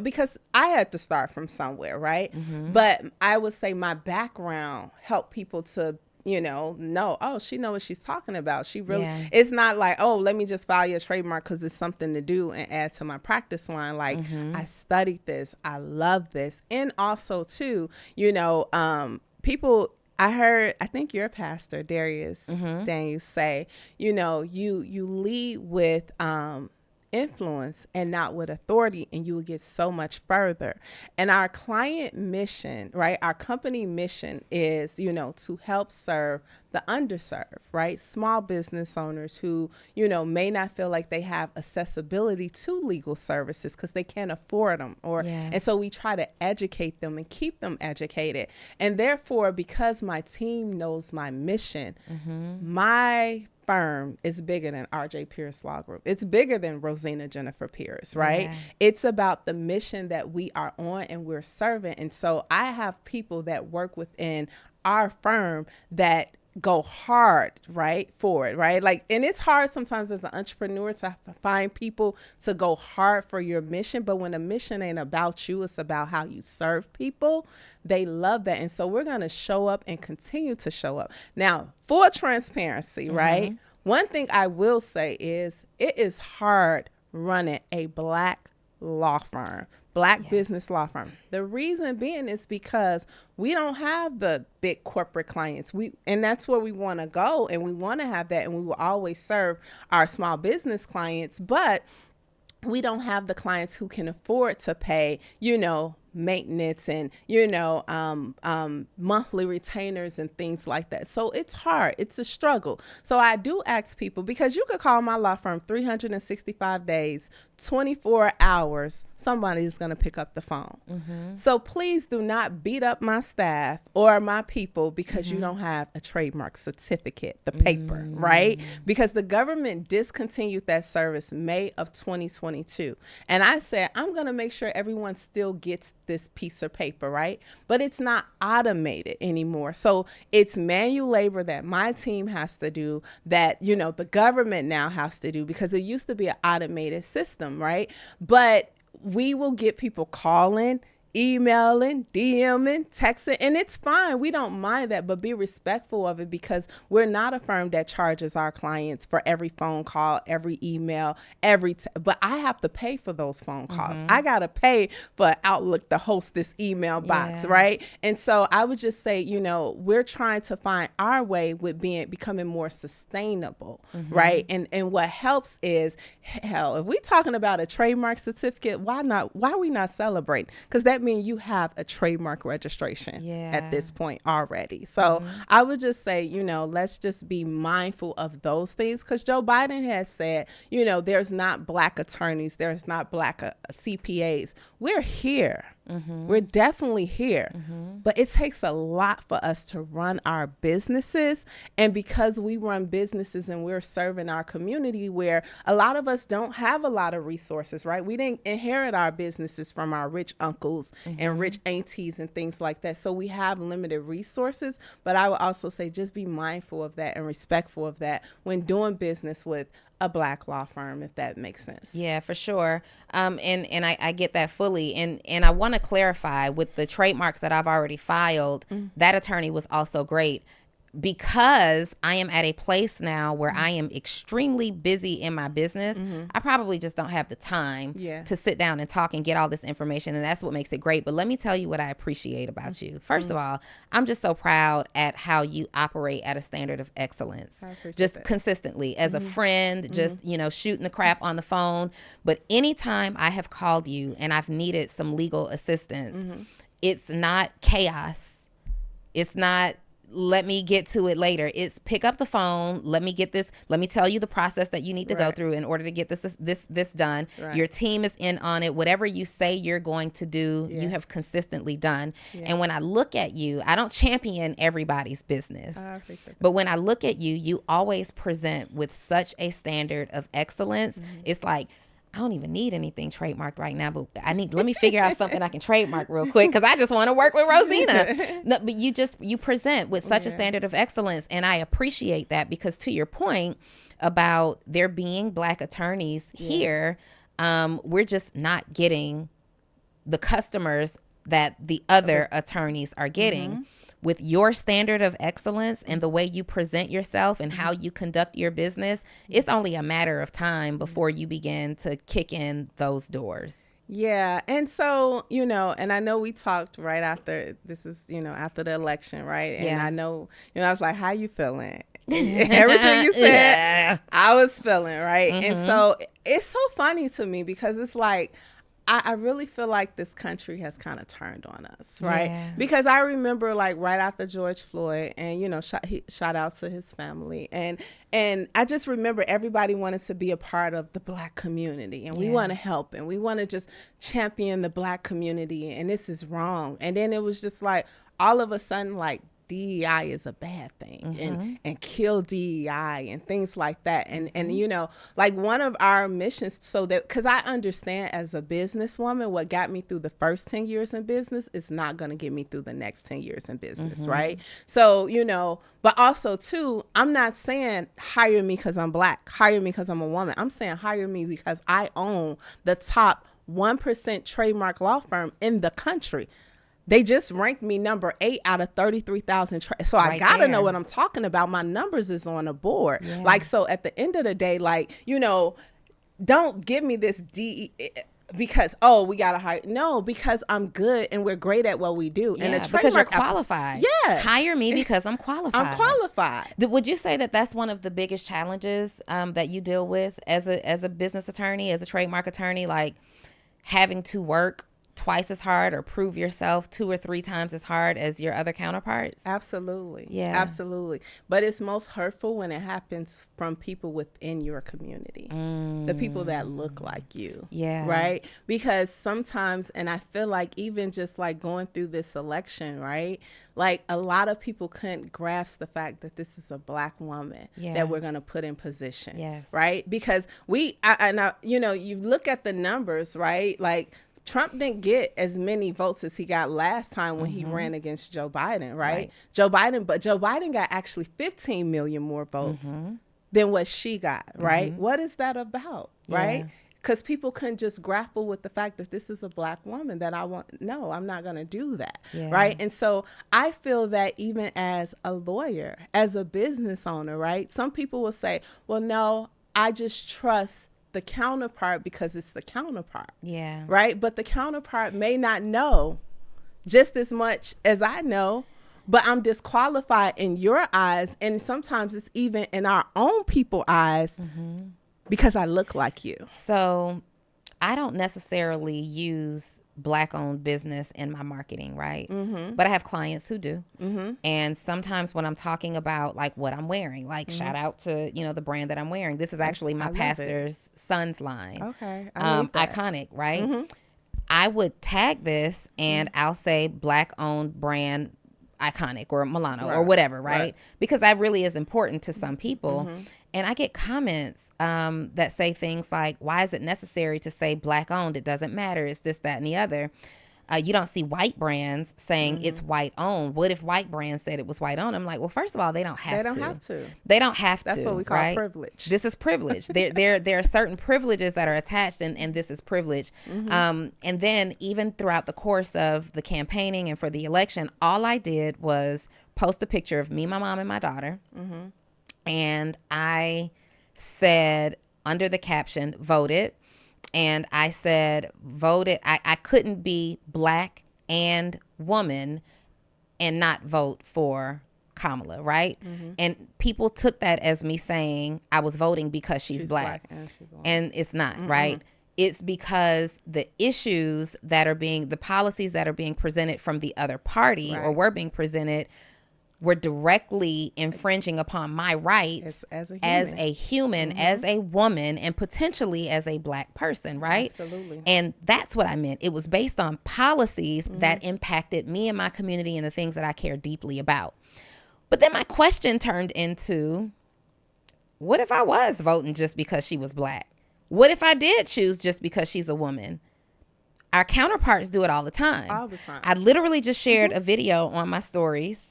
because I had to start from somewhere, right? But I would say my background helped people to know, oh, she know what she's talking about. She really, it's not like, oh, let me just file your trademark because it's something to do and add to my practice line. Like I studied this. I love this. And also too, people, I think your pastor, Darius Daniels say, you lead with, influence and not with authority, and you will get so much further. And our client mission, right? Our company mission is, to help serve the underserved, right? Small business owners who, may not feel like they have accessibility to legal services because they can't afford them and so we try to educate them and keep them educated. And therefore, because my team knows my mission, my firm is bigger than RJ Pierce Law Group. It's bigger than Rosezena Jennifer Pierce, right? It's about the mission that we are on and we're serving. And so I have people that work within our firm that go hard, right, for it, right? And it's hard sometimes as an entrepreneur to find people to go hard for your mission. But when a mission ain't about you, it's about how you serve people. They love that. And so we're going to show up and continue to show up. Now, full transparency, right? One thing I will say is it is hard running a Black law firm, Black business law firm. The reason being is because we don't have the big corporate clients. And that's where we want to go, and we want to have that, and we will always serve our small business clients, but we don't have the clients who can afford to pay, maintenance and, monthly retainers and things like that. So it's hard. It's a struggle. So I do ask people, because you could call my law firm 365 days, 24 hours, somebody's going to pick up the phone. So please do not beat up my staff or my people because you don't have a trademark certificate, the paper, right? Because the government discontinued that service May of 2022. And I said, I'm going to make sure everyone still gets this piece of paper, right? But it's not automated anymore. So it's manual labor that my team has to do, that, the government now has to do, because it used to be an automated system, right? But we will get people calling emailing, DMing, texting, and it's fine. We don't mind that, but be respectful of it, because we're not a firm that charges our clients for every phone call, every email, but I have to pay for those phone calls. I got to pay for Outlook to host this email box, right? And so I would just say, we're trying to find our way with becoming more sustainable, right? And what helps is, hell, if we're talking about a trademark certificate, why are we not celebrating? Because that means you have a trademark registration at this point already. So I would just say, let's just be mindful of those things, because Joe Biden has said, there's not Black attorneys, there's not Black CPAs. We're here. We're definitely here, but it takes a lot for us to run our businesses. And because we run businesses and we're serving our community, where a lot of us don't have a lot of resources, right? We didn't inherit our businesses from our rich uncles and rich aunties and things like that. So we have limited resources, but I would also say just be mindful of that and respectful of that when doing business with a Black law firm, if that makes sense. Yeah, for sure. And I get that fully. And I want to clarify, with the trademarks that I've already filed, that attorney was also great, because I am at a place now where I am extremely busy in my business. I probably just don't have the time to sit down and talk and get all this information. And that's what makes it great. But let me tell you what I appreciate about you. First of all, I'm just so proud at how you operate at a standard of excellence, just consistently as a friend, just, shooting the crap on the phone. But anytime I have called you and I've needed some legal assistance, it's not chaos. It's not, let me get to it later. It's pick up the phone. Let me get this. Let me tell you the process that you need to go through in order to get this done. Your team is in on it. Whatever you say you're going to do, you have consistently done. And when I look at you, I don't champion everybody's business. I appreciate that. But when I look at you, you always present with such a standard of excellence. It's like, I don't even need anything trademarked right now, but let me figure out something I can trademark real quick, because I just want to work with Rosezena. No, but you present with such a standard of excellence, and I appreciate that, because to your point about there being Black attorneys here, we're just not getting the customers that the other attorneys are getting. With your standard of excellence and the way you present yourself and how you conduct your business, it's only a matter of time before you begin to kick in those doors. Yeah. And so, and I know we talked right after this is, after the election, right? And I know, I was like, how you feeling? And everything you said, I was feeling, right? And so it's so funny to me, because it's like, I really feel like this country has kind of turned on us, right? Because I remember, like, right after George Floyd, and shout out to his family, and I just remember everybody wanted to be a part of the Black community, and we want to help, and we want to just champion the Black community, and this is wrong. And then it was just like, all of a sudden, like, DEI is a bad thing, and kill DEI and things like that. And like, one of our missions, so that, because I understand as a businesswoman, what got me through the first 10 years in business is not going to get me through the next 10 years in business, right? So, but also too, I'm not saying hire me because I'm Black, hire me because I'm a woman. I'm saying hire me because I own the top 1% trademark law firm in the country. They just ranked me number 8 out of 33,000. So I got to know what I'm talking about. My numbers is on the board. Like, so at the end of the day, like, don't give me this because, we got to hire. No, because I'm good and we're great at what we do. Yeah, and a because you're qualified. Hire me because I'm qualified. I'm qualified. Would you say that that's one of the biggest challenges that you deal with as a business attorney, as a trademark attorney, like having to work twice as hard or prove yourself 2 or 3 times as hard as your other counterparts? Absolutely. Yeah. Absolutely. But it's most hurtful when it happens from people within your community, the people that look like you. Yeah. Right? Because sometimes, and I feel like even just like going through this election, right? Like, a lot of people couldn't grasp the fact that this is a Black woman that we're going to put in position. Yes. Right? Because you look at the numbers, right? Like, Trump didn't get as many votes as he got last time when he ran against Joe Biden, right? Joe Biden got actually 15 million more votes than what she got, right? What is that about, right? because people couldn't just grapple with the fact that this is a Black woman that I want. No, I'm not going to do that. Yeah. Right. And so I feel that even as a lawyer, as a business owner, right, some people will say, well, no, I just trust the counterpart because it's the counterpart. Yeah. Right. But the counterpart may not know just as much as I know, but I'm disqualified in your eyes. And sometimes it's even in our own people's eyes because I look like you. So I don't necessarily use Black-owned business in my marketing, right? But I have clients who do. And sometimes when I'm talking about like what I'm wearing, like shout out to, you know, the brand that I'm wearing. This is actually my pastor's son's line. Okay. Iconic, right? I would tag this and I'll say Black-owned brand Iconic or Milano or whatever, right? Because that really is important to some people. And I get comments that say things like, why is it necessary to say Black owned? It doesn't matter. It's this, that, and the other. You don't see white brands saying it's white owned. What if white brands said it was white owned? I'm like, well, first of all, they don't have to. They don't have to. They don't have to. That's what we call privilege. This is privilege. There are certain privileges that are attached, and this is privilege. And then even throughout the course of the campaigning and for the election, all I did was post a picture of me, my mom, and my daughter. And I said under the caption, voted. And I said, voted. I couldn't be Black and woman and not vote for Kamala, right? And people took that as me saying I was voting because she's Black. And it's not, right? It's because the issues that are the policies that are being presented from the other party or were being presented were directly infringing upon my rights as a human, as a woman, and potentially as a Black person, right? Absolutely. And that's what I meant. It was based on policies that impacted me and my community and the things that I care deeply about. But then my question turned into, what if I was voting just because she was Black? What if I did choose just because she's a woman? Our counterparts do it all the time. All the time. I literally just shared a video on my stories.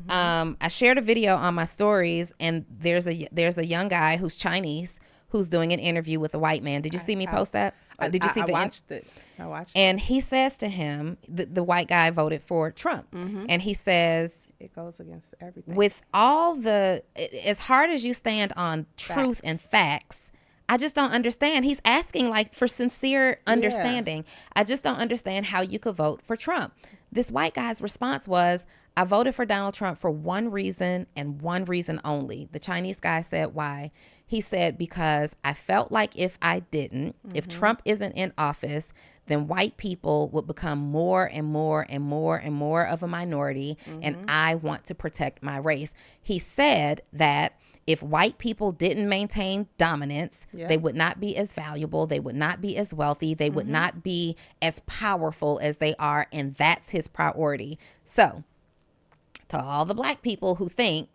I shared a video on my stories, and there's a young guy who's Chinese who's doing an interview with a white man. Did you see me post that? Did you see I watched it. And he says to him, the white guy voted for Trump, and he says, it goes against everything. With all as hard as you stand on truth and facts, I just don't understand. He's asking like for sincere understanding. I just don't understand how you could vote for Trump. This white guy's response was, I voted for Donald Trump for one reason and one reason only. The Chinese guy said, why? He said, because I felt like if I didn't, if Trump isn't in office, then white people would become more and more and more and more of a minority. And I want to protect my race. He said that if white people didn't maintain dominance, they would not be as valuable. They would not be as wealthy. They would not be as powerful as they are. And that's his priority. So to all the Black people who think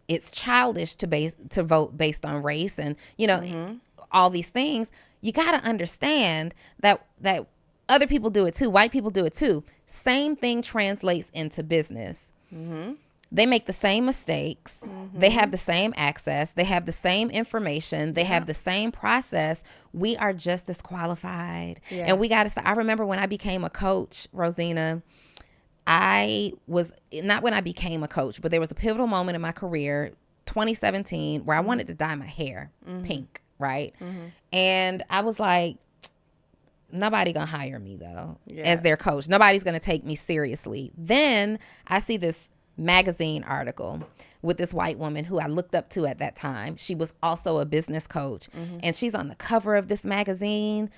it's childish to vote based on race and, you know, all these things, you got to understand that other people do it too. White people do it too. Same thing translates into business. They make the same mistakes. They have the same access. They have the same information. They have the same process. We are just as qualified. And we got to, I remember when I became a coach, Rosezena, I was, not when I became a coach, but there was a pivotal moment in my career, 2017, where I wanted to dye my hair pink, right? And I was like, nobody gonna hire me though as their coach. Nobody's gonna take me seriously. Then I see this magazine article with this white woman who I looked up to at that time. She was also a business coach, and she's on the cover of this magazine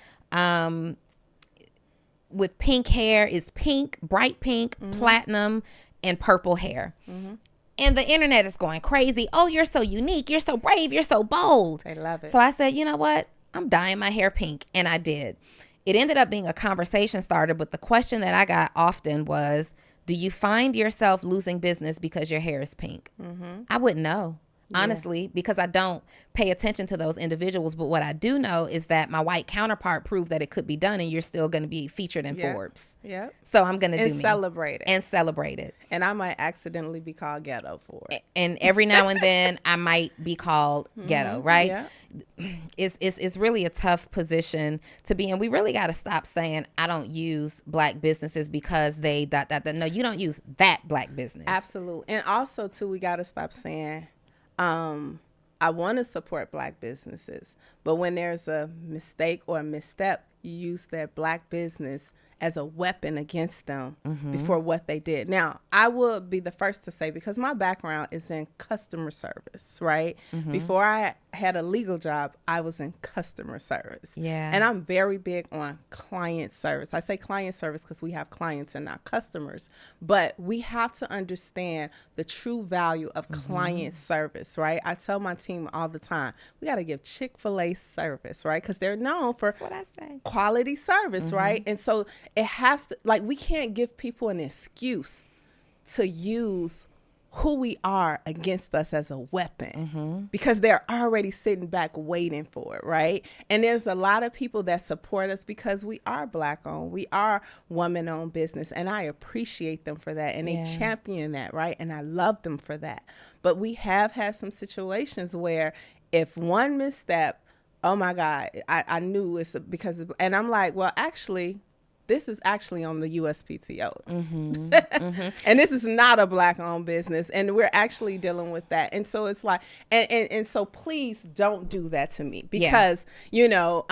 with pink hair. Is pink, bright pink, platinum, and purple hair. And the internet is going crazy. Oh, you're so unique. You're so brave. You're so bold. They love it. So I said, you know what? I'm dyeing my hair pink. And I did. It ended up being a conversation starter, but the question that I got often was, do you find yourself losing business because your hair is pink? I wouldn't know. honestly, because I don't pay attention to those individuals. But what I do know is that my white counterpart proved that it could be done, and you're still going to be featured in Forbes. Yep. So I'm going to do me. Celebrate it. And celebrate it. And I might accidentally be called ghetto for it. And every now and then I might be called ghetto, right? Yeah. It's really a tough position to be in. We really got to stop saying I don't use black businesses because they ... No, you don't use that black business. Absolutely. And also too, we got to stop saying I want to support black businesses, but when there's a mistake or a misstep, you use that black business as a weapon against them before what they did. Now, I will be the first to say, because my background is in customer service, right? Before I had a legal job, I was in customer service. Yeah. And I'm very big on client service. I say client service because we have clients and not customers. But we have to understand the true value of client service, right? I tell my team all the time, we got to give Chick-fil-A service, right? Because they're known for That's what I say. Quality service, right? And so it has to, like, we can't give people an excuse to use who we are against us as a weapon because they're already sitting back waiting for it, right? And there's a lot of people that support us because we are black owned, we are woman owned business, and I appreciate them for that, and they champion that, right? And I love them for that. But we have had some situations where if one misstep, oh my God, I knew it's because, and I'm like, well, actually, this is actually on the USPTO. And this is not a black-owned business, and we're actually dealing with that. And so it's like, and so please don't do that to me because, you know,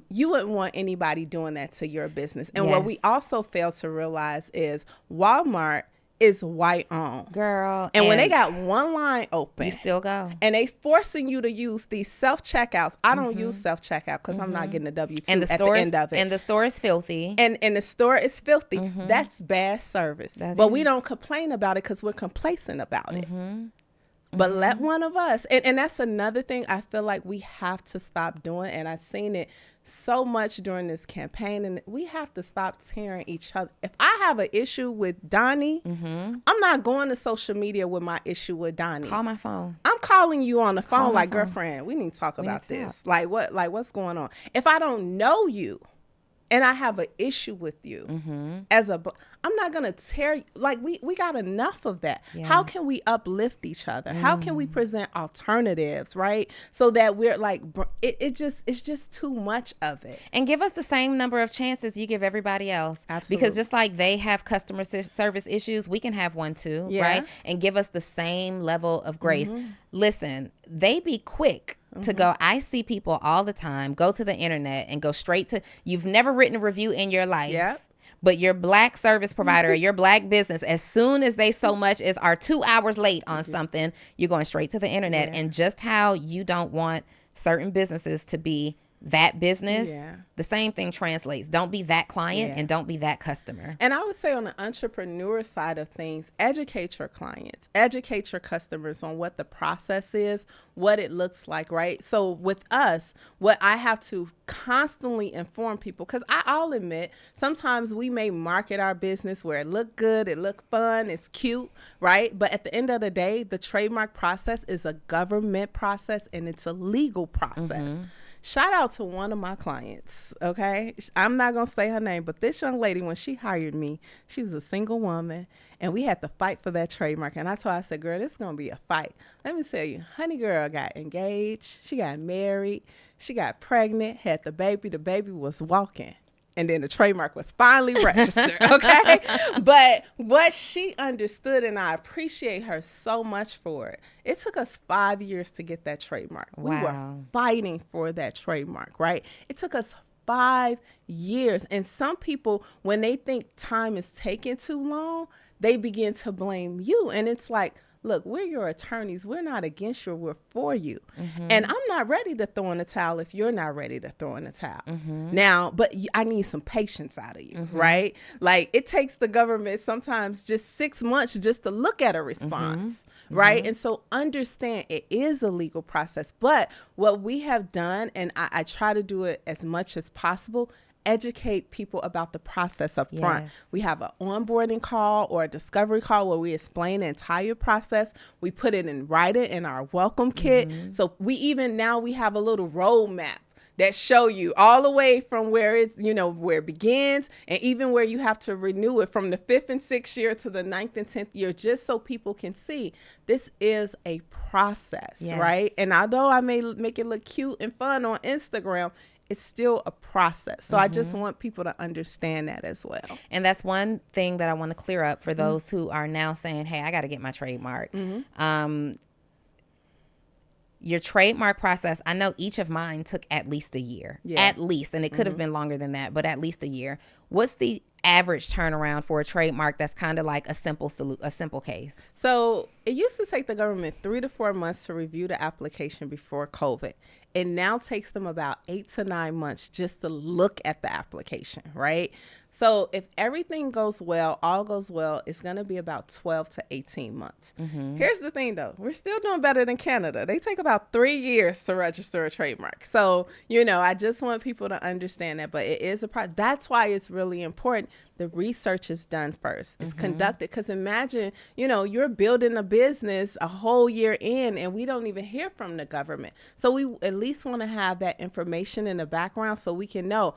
you wouldn't want anybody doing that to your business. And what we also fail to realize is Walmart is white owned, girl. And when they got one line open, you still go, and they forcing you to use these self checkouts. I don't use self checkout because I'm not getting a W-2 at the end of it. And the store is filthy. And the store is filthy. That's bad service. But we don't complain about it because we're complacent about it. But let one of us, and that's another thing I feel like we have to stop doing. And I've seen it so much during this campaign, and we have to stop tearing each other. If I have an issue with Donnie, I'm not going to social media with my issue with Donnie. Call my phone. I'm calling you on the phone like, girlfriend, we need to talk about this. Like what's going on? If I don't know you and I have an issue with you I'm not going to tear you. Like we got enough of that. How can we uplift each other? How can we present alternatives, right? So that we're like, it's just too much of it. And give us the same number of chances you give everybody else. Absolutely. Because just like they have customer service issues, we can have one too, right? And give us the same level of grace. Listen, they be quick to go. I see people all the time go to the internet and go straight to, you've never written a review in your life. But your black service provider or your black business, as soon as they so much as are 2 hours late on something, you're going straight to the internet. And just how you don't want certain businesses to be that business, the same thing translates. Don't be that client and don't be that customer. And I would say on the entrepreneur side of things, educate your clients, educate your customers on what the process is, what it looks like, right? So with us, what I have to constantly inform people, because I'll admit, sometimes we may market our business where it look good, it look fun, it's cute, right? But at the end of the day, the trademark process is a government process and it's a legal process. Shout out to one of my clients, okay? I'm not going to say her name, but this young lady, when she hired me, she was a single woman, and we had to fight for that trademark. And I told her, I said, girl, this is going to be a fight. Let me tell you, honey girl got engaged. She got married. She got pregnant, had the baby. The baby was walking. And then the trademark was finally registered, okay? But what she understood, and I appreciate her so much for it, it took us 5 years to get that trademark. Wow. We were fighting for that trademark, right? It took us 5 years. And some people, when they think time is taking too long, they begin to blame you. And it's like, look, we're your attorneys. We're not against you. We're for you. And I'm not ready to throw in the towel if you're not ready to throw in the towel. Now, but I need some patience out of you, right? Like it takes the government sometimes just 6 months just to look at a response, right? And so understand it is a legal process. But what we have done, and I try to do it as much as possible, educate people about the process up front. Yes. We have an onboarding call or a discovery call where we explain the entire process. We put it in writing in our welcome kit. So we have a little roadmap that show you all the way from where where it begins, and even where you have to renew it from the 5th and 6th year to the 9th and 10th year, just so people can see this is a process, Yes. right? And although I may make it look cute and fun on Instagram, it's still a process. So I just want people to understand that as well. And that's one thing that I want to clear up for those who are now saying, hey, I got to get my trademark. Your trademark process, I know each of mine took at least a year, at least, and it could have been longer than that, but at least a year. What's the average turnaround for a trademark that's kind of like a simple case? So it used to take the government 3 to 4 months to review the application before COVID. It now takes them about 8 to 9 months just to look at the application, right? So if everything goes well, all goes well, it's going to be about 12 to 18 months. Here's the thing, though. We're still doing better than Canada. They take about 3 years to register a trademark. So, I just want people to understand that. But it is a process. That's why it's really important. The research is done first. It's conducted. Because imagine, you're building a business a whole year in, and we don't even hear from the government. So we at least want to have that information in the background so we can know,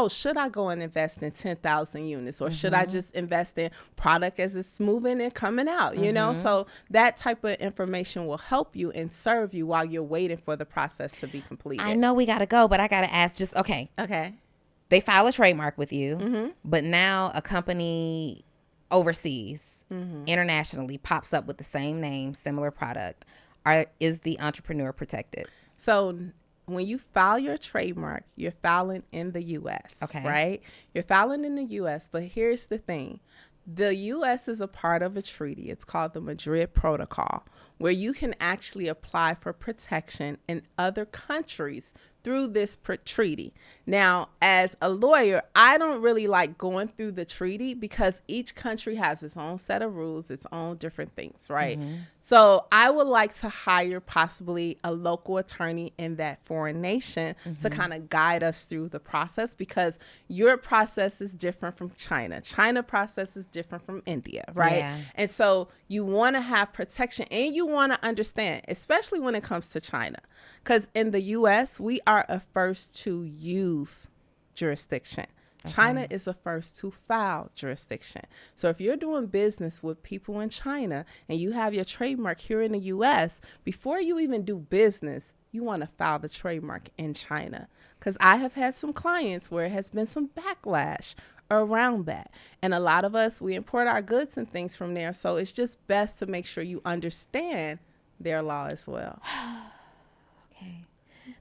should I go and invest in 10,000 units, or should I just invest in product as it's moving and coming out, So that type of information will help you and serve you while you're waiting for the process to be completed. I know we got to go, but I got to ask okay. They file a trademark with you, but now a company overseas, internationally, pops up with the same name, similar product. Is the entrepreneur protected? So when you file your trademark, you're filing in the U.S., right? You're filing in the U.S., but here's the thing. The U.S. is a part of a treaty. It's called the Madrid Protocol, where you can actually apply for protection in other countries through this treaty. Now, as a lawyer, I don't really like going through the treaty because each country has its own set of rules, its own different things, right? So I would like to hire possibly a local attorney in that foreign nation to kind of guide us through the process, because your process is different from China. China process is different from India, right? Yeah. And so you want to have protection, and you want to understand, especially when it comes to China, because in the U.S., we are a first to use jurisdiction. China is a first to file jurisdiction. So if you're doing business with people in China and you have your trademark here in the U.S., before you even do business, you want to file the trademark in China. Because I have had some clients where it has been some backlash around that. And a lot of us, we import our goods and things from there. So it's just best to make sure you understand their law as well.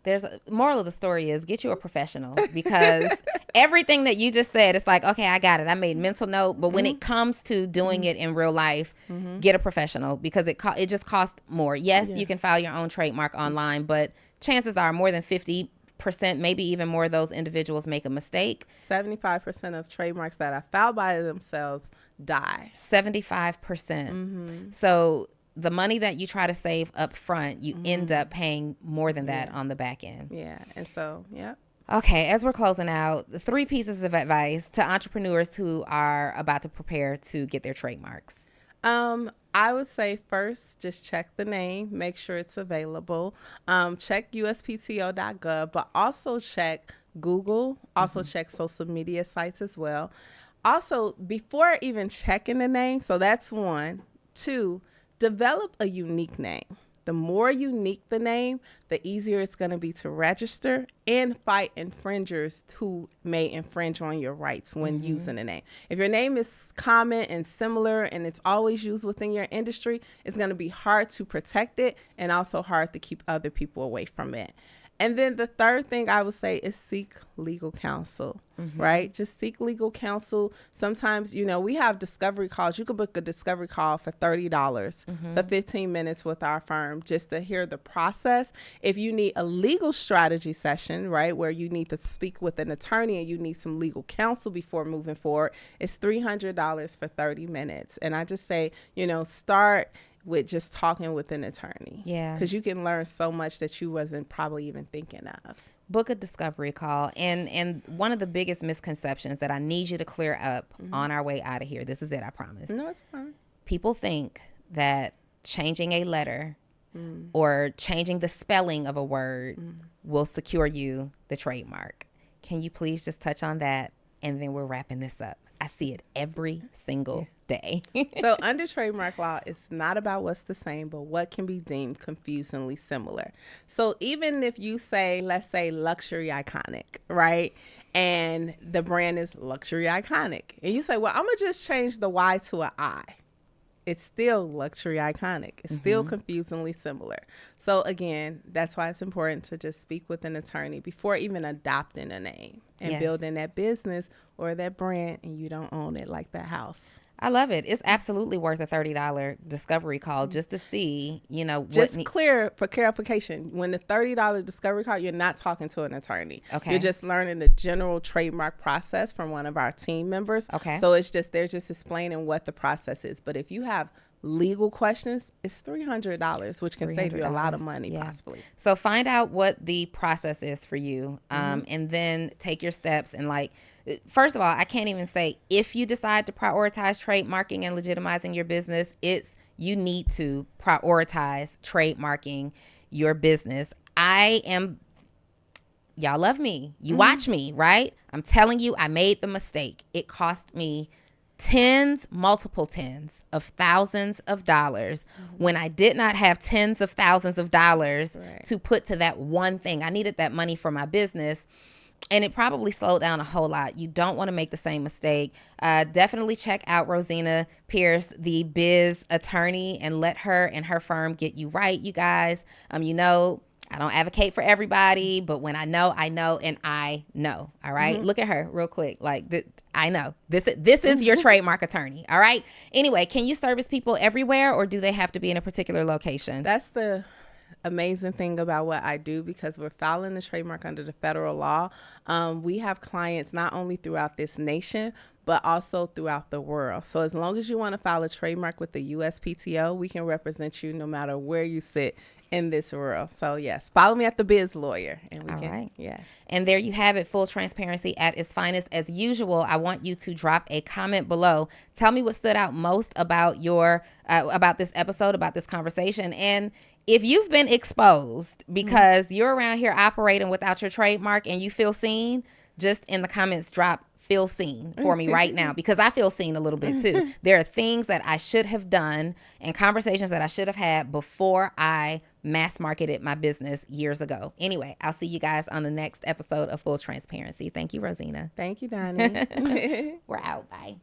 There's a moral of the story is get you a professional, because everything that you just said, it's like, okay, I got it. I made mental note. But when it comes to doing it in real life, get a professional, because it just costs more. Yes, you can file your own trademark online, but chances are more than 50%, maybe even more of those individuals make a mistake. 75% of trademarks that are filed by themselves die. 75%. So the money that you try to save up front, you end up paying more than that on the back end. Yeah. And so, yeah. Okay, as we're closing out, the 3 pieces of advice to entrepreneurs who are about to prepare to get their trademarks. I would say first, just check the name, make sure it's available. Check uspto.gov, but also check Google, also check social media sites as well. Also, before even checking the name, so that's 1. 2, develop a unique name. The more unique the name, the easier it's going to be to register and fight infringers who may infringe on your rights when using the name. If your name is common and similar and it's always used within your industry, it's going to be hard to protect it and also hard to keep other people away from it. And then the third thing I would say is seek legal counsel, right? Just seek legal counsel. Sometimes, we have discovery calls. You could book a discovery call for $30 for 15 minutes with our firm just to hear the process. If you need a legal strategy session, right, where you need to speak with an attorney and you need some legal counsel before moving forward, it's $300 for 30 minutes. And I just say, start with just talking with an attorney. Yeah. Because you can learn so much that you wasn't probably even thinking of. book a discovery call. And one of the biggest misconceptions that I need you to clear up on our way out of here, this is it, I promise. No, it's fine. People think that changing a letter or changing the spelling of a word will secure you the trademark. Can you please just touch on that? And then we're wrapping this up. I see it every single day. So under trademark law, it's not about what's the same, but what can be deemed confusingly similar. So even if you say, let's say luxury iconic, right? And the brand is luxury iconic. And you say, well, I'm going to just change the Y to an I. It's still luxury iconic. It's still confusingly similar. So again, that's why it's important to just speak with an attorney before even adopting a name and building that business or that brand, and you don't own it like that house. I love it. It's absolutely worth a $30 discovery call just to see, Just clear for clarification. When the $30 discovery call, you're not talking to an attorney. Okay. You're just learning the general trademark process from one of our team members. Okay. So they're just explaining what the process is. But if you have legal questions, it's $300, which can save you a lot of money possibly. So find out what the process is for you, and then take your steps. And first of all, I can't even say if you decide to prioritize trademarking and legitimizing your business, you need to prioritize trademarking your business. Y'all love me. You watch me, right? I'm telling you, I made the mistake. It cost me multiple tens of thousands of dollars when I did not have tens of thousands of dollars to put to that one thing. I needed that money for my business, and it probably slowed down a whole lot. You don't want to make the same mistake. Definitely check out Rosezena Pierce, the biz attorney, and let her and her firm get you right, you guys. I don't advocate for everybody, but when I know, and I know. All right. Look at her real quick. I know this is your trademark attorney. All right. Anyway, can you service people everywhere, or do they have to be in a particular location? That's the amazing thing about what I do, because we're filing the trademark under the federal law. We have clients not only throughout this nation, but also throughout the world. So as long as you want to file a trademark with the USPTO, we can represent you no matter where you sit in this world. So yes, follow me at the Biz Lawyer, and we can. Right. Yes. And there you have it, full transparency at its finest. As usual, I want you to drop a comment below. Tell me what stood out most about about this episode, about this conversation, and if you've been exposed because you're around here operating without your trademark and you feel seen, just in the comments drop "feel seen" for me right now, because I feel seen a little bit too. There are things that I should have done and conversations that I should have had before I mass marketed my business years ago. Anyway, I'll see you guys on the next episode of Full Transparency. Thank you, Rosezena. Thank you, Donnie. We're out. Bye.